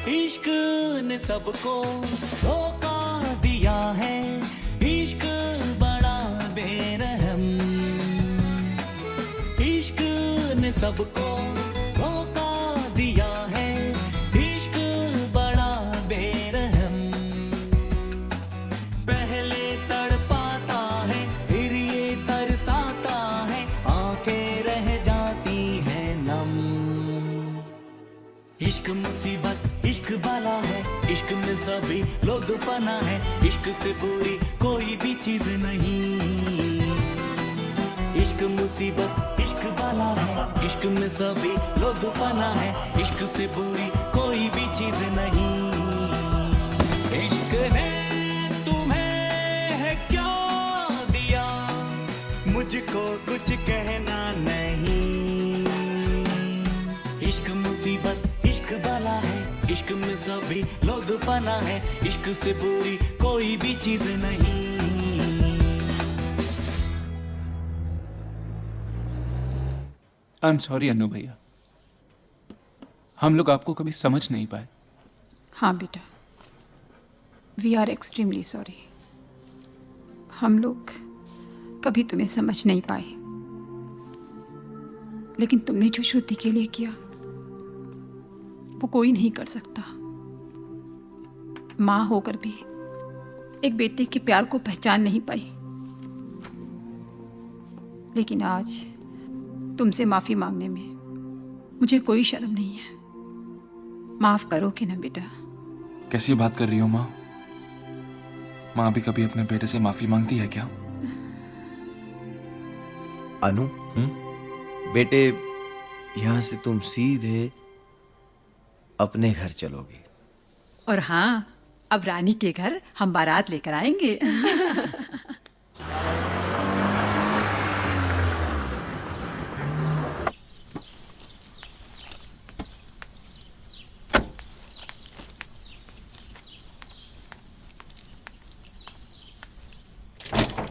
इश्क ने सबको धोखा दिया है, इश्क बड़ा बेरहम। इश्क ने सबको धोखा दिया है, इश्क बड़ा बेरहम। पहले तड़पाता है, फिर ये तरसाता है, आंखें रह जाती हैं नम। इश्क मुसीबत, इश्क बाला है, इश्क में सभी लोग फना है, इश्क से बुरी कोई भी चीज नहीं। इश्क मुसीबत इश्क वाला है, इश्क में सभी लोग फना है, इश्क से बुरी कोई भी चीज नहीं। इश्क ने तुम्हें है क्या दिया, मुझको कुछ कहना नहीं। इश्क मुसीबत इश्क वाला है, इश्क में सभी लोग फना है, इश्क से बुरी कोई भी चीज नहीं। आई एम सॉरी अनु भैया, हम लोग आपको कभी समझ नहीं पाए। हाँ बेटा, वी आर एक्सट्रीमली सॉरी। हम लोग कभी तुम्हें समझ नहीं पाए, लेकिन तुमने जो श्रुति के लिए किया वो कोई नहीं कर सकता। माँ होकर भी एक बेटे के प्यार को पहचान नहीं पाई, लेकिन आज तुमसे माफी मांगने में मुझे कोई शर्म नहीं है। माफ करोगे ना बेटा? कैसी बात कर रही हो माँ? माँ भी कभी अपने बेटे से माफी मांगती है क्या? अनु, बेटे यहां से तुम सीधे अपने घर चलोगे। और हाँ, अब रानी के घर हम बारात लेकर आएंगे।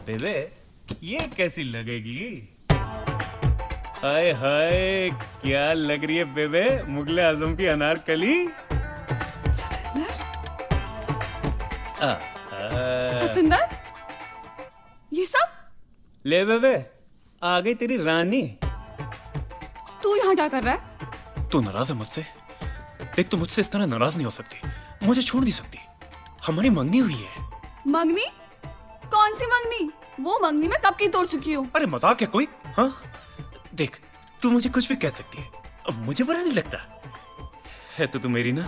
बेबे ये कैसी लगेगी? हाय हाय, क्या लग रही है बेबे, मुगले आजम की अनारकली। सतिंदर, ये सब? ले बेबे, आ गई तेरी रानी। तू यहाँ क्या कर रहा है? तू नाराज है मुझसे? देख, तू मुझसे इस तरह नाराज नहीं हो सकती, मुझे छोड़ नहीं सकती। हमारी मंगनी हुई है। मंगनी? कौन सी मंगनी? वो मंगनी मैं कब की तोड़ चुकी हूँ। अरे मजाक है कोई? हाँ देख, तू मुझे कुछ भी कह सकती है, अब मुझे बुरा नहीं लगता है। तो तू मेरी ना।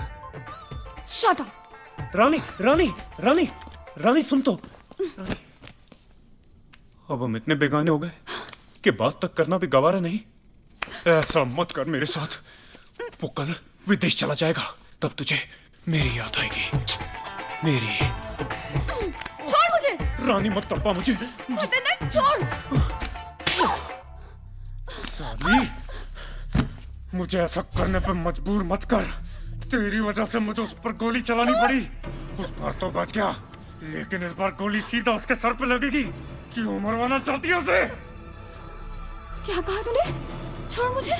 Shut up. रानी रानी रानी रानी सुन तो। रानी, अब हम इतने बेगाने हो गए कि बात तक करना भी गवारा नहीं। ऐसा मत कर मेरे साथ, वो कल विदेश चला जाएगा, तब तुझे मेरी याद आएगी। मेरी। छोड़ मुझे। रानी मत तड़पा मुझे। सतिंदर छोड़। साली, मुझे ऐसा करने पर मजबूर मत कर। तेरी वजह से मुझे उस पर गोली चलानी पड़ी। उस बार तो बच गया, लेकिन इस बार गोली सीधा उसके सर पे लगेगी। क्यों मरवाना चाहती है उसे? क्या कहा तूने? छोड़ मुझे।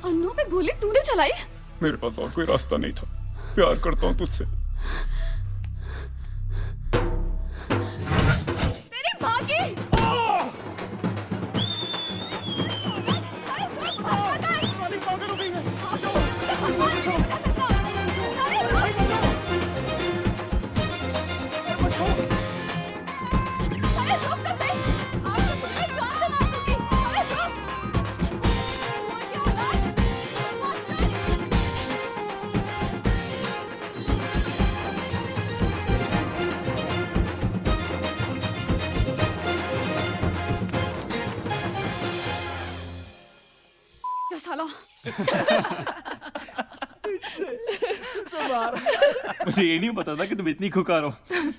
अन्नू पे गोली तूने चलाई? मेरे पास और कोई रास्ता नहीं था। प्यार करता हूँ तुझसे। तेरी माँ की। मुझे ये नहीं पता था कि तुम इतनी खुकार हो।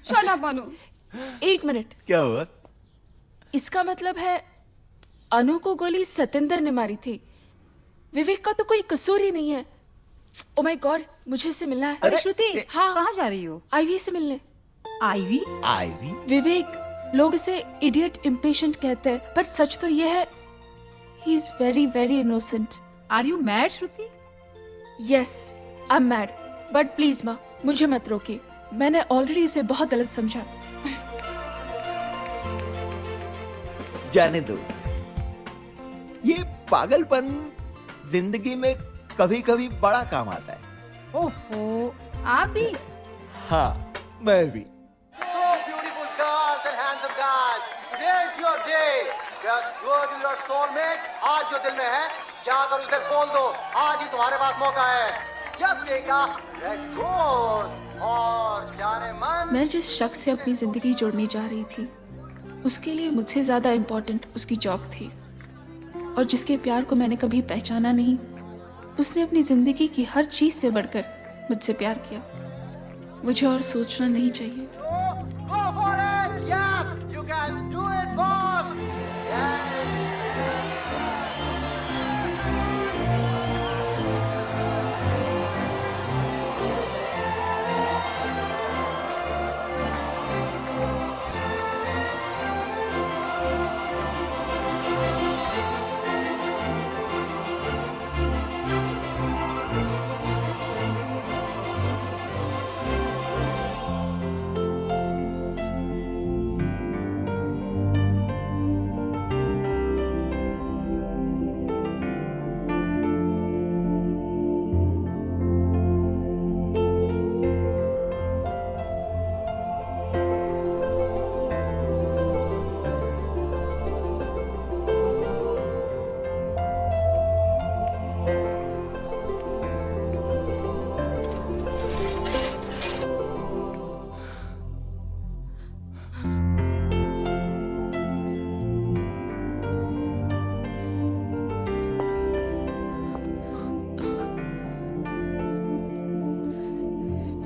शट अप अनु। एक मिनट, क्या हुआ? इसका मतलब है अनु को गोली सतिंदर ने मारी थी। विवेक का तो कोई कसूर ही नहीं है। ओ माय गॉड, मुझे इससे मिलना है। अरे श्रुति, हाँ, कहाँ जा रही हो? आईवी से मिलने। आईवी? आईवी? विवेक, लोग इसे इडियट इम्पेशेंट कहते हैं, पर सच तो ये है he is very very innocent. Are you mad Shruti? Yes, I am mad, but please माँ मुझे मत रोकिए। मैंने ऑलरेडी इसे बहुत गलत समझा। जाने दो उसे। ये पागलपन जिंदगी में कभी कभी बड़ा काम आता है। ओफो, आप भी? हाँ, मैं भी। Beautiful girls and handsome guys, today is your day. Just go to your soulmate. आज जो दिल में है, जाकर उसे बोल दो। आज ही तुम्हारे पास मौका है। Just take a red rose और जाने मन। मैं जिस शख्स से अपनी जिंदगी जोड़ने जा रही थी, उसके लिए मुझसे ज़्यादा इम्पोर्टेंट उसकी जॉब थी, और जिसके प्यार को मैंने कभी पहचाना नहीं, उसने अपनी ज़िंदगी की हर चीज़ से बढ़कर मुझसे प्यार किया। मुझे और सोचना नहीं चाहिए। Go for it! Yes! You can do it, boss! Yes!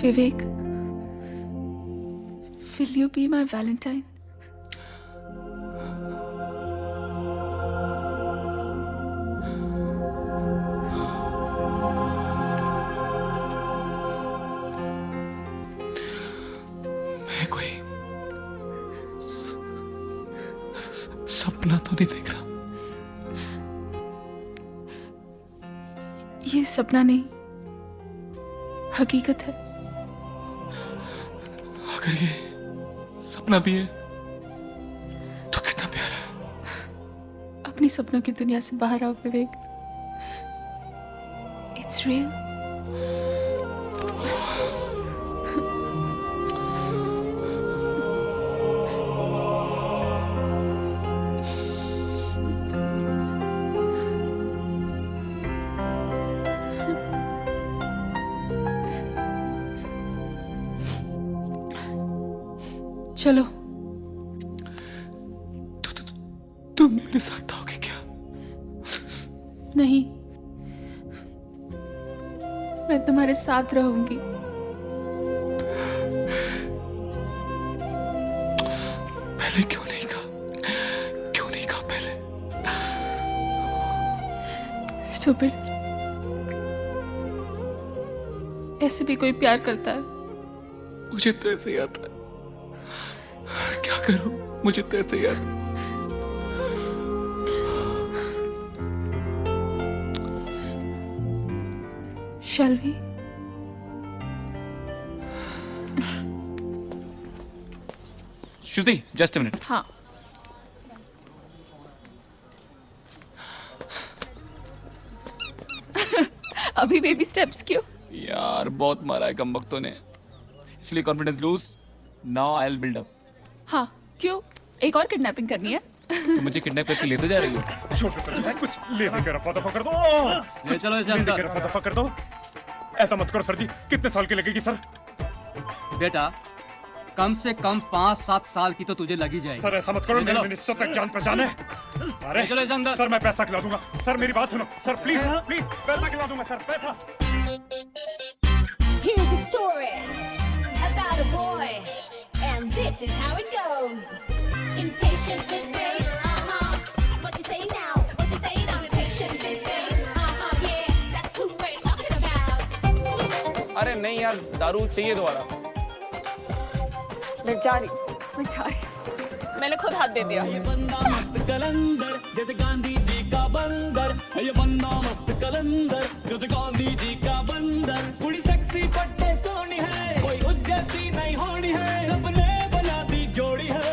Vivek, will you be my Valentine? मैं कोई सपना तो नहीं देख रहा? ये सपना नहीं, हकीकत है। अगर ये सपना भी है तो कितना प्यारा है। अपनी सपनों की दुनिया से बाहर आओ विवेक। It's real. चलो। तुम मेरे साथ आओगे क्या? नहीं, मैं तुम्हारे साथ रहूंगी। पहले क्यों नहीं कहा? क्यों नहीं कहा पहले? स्टूपिड। ऐसे भी कोई प्यार करता है? मुझे तो ऐसे ही आता है। क्या करूं? मुझे तो ऐसे ही आता है। Shall we? Shruti, just a minute. हाँ। अभी बेबी स्टेप्स क्यों? यार बहुत मारा है कम वक्तों ने, इसलिए confidence lose. Now I will build up. हाँ, क्यों? एक और किडनैपिंग करनी है? तो मुझे किडनैप करके लेते जा रही हो? छोटे सर, कुछ ले देकर रफा दफा कर दो। ले चलो इसे अंदर। लेकर रफा दफा कर दो। ऐसा मत करो सर जी। कितने साल की लगेगी सर? बेटा, कम से कम 5-7 साल की तो तुझे लगी जाएगी। सर ऐसा मत करो, मेरे मिनिस्टर तक जान पहचान है। अरे चलो इसे अंदर। सर मैं पैसा खिला दूंगा। सर मेरी बात सुनो सर, प्लीज प्लीज पैसा खिला दूंगा सर, पैसा। Here's a story about a boy, and this is how it goes. Impatient with fate, what you say now? What you say now? Impatient with fate, yeah, that's who we're talking about. अरे नहीं यार, दारू चाहिए दोबारा। मैं जा रही। मैंने खुद हाथ दे दिया। ये बंदा मस्त कलंदर जैसे गांधी जी का बंदर, ये बंदा मस्त कलंदर जैसे गांधी जी का बंदर। कुड़ी सेक्सी पट्टे सोनी है, कोई उस जैसी नहीं होनी है, रब ने बना दी जोड़ी है।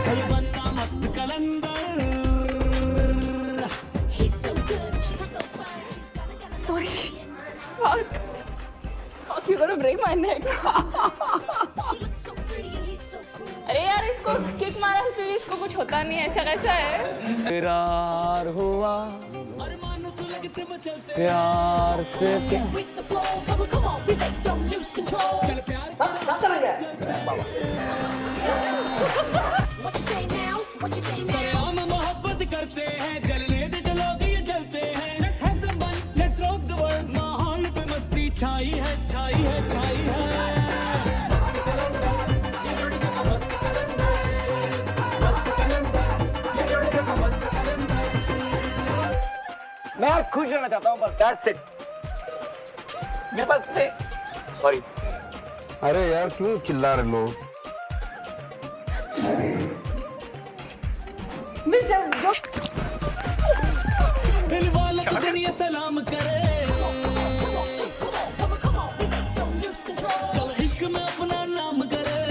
ये बंदा मस्त कलंदर। Sorry. Fuck. Fuck, you're gonna break my neck. अरे यार इसको किक मारा फिर इसको कुछ होता नहीं है, ऐसा कैसा है? प्यार हुआ प्यार से हम मोहब्बत करते हैं, जलने दे जलोगे ये जलते हैं। Let's have some fun, let's rock the world। माहौल पे मस्ती छाई है, छाई है, छाई है। मैं आज खुश रहना चाहता हूँ, बस दैट्स इट। मेरे पास सॉरी। अरे यार क्यों चिल्ला रहे लोग? दिल वालों को दुनिया सलाम करे। चल इश्क में अपना नाम करे।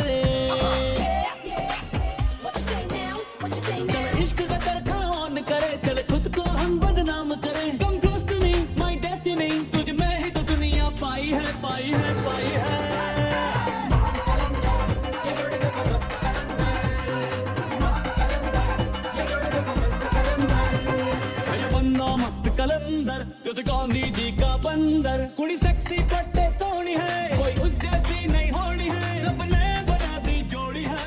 चल इश्क का चरखा ऑन करे, चल खुद को हम बदनाम करें। Come close to me, my destiny। तुझ में ही तो दुनिया पाई है, पाई है, पाई है। कलंदर जैसे गांधी जी का बंदर, कुड़ी सेक्सी पट्टे सोनी है, कोई उस जैसी नहीं होनी है, रब ने बना दी जोड़ी है।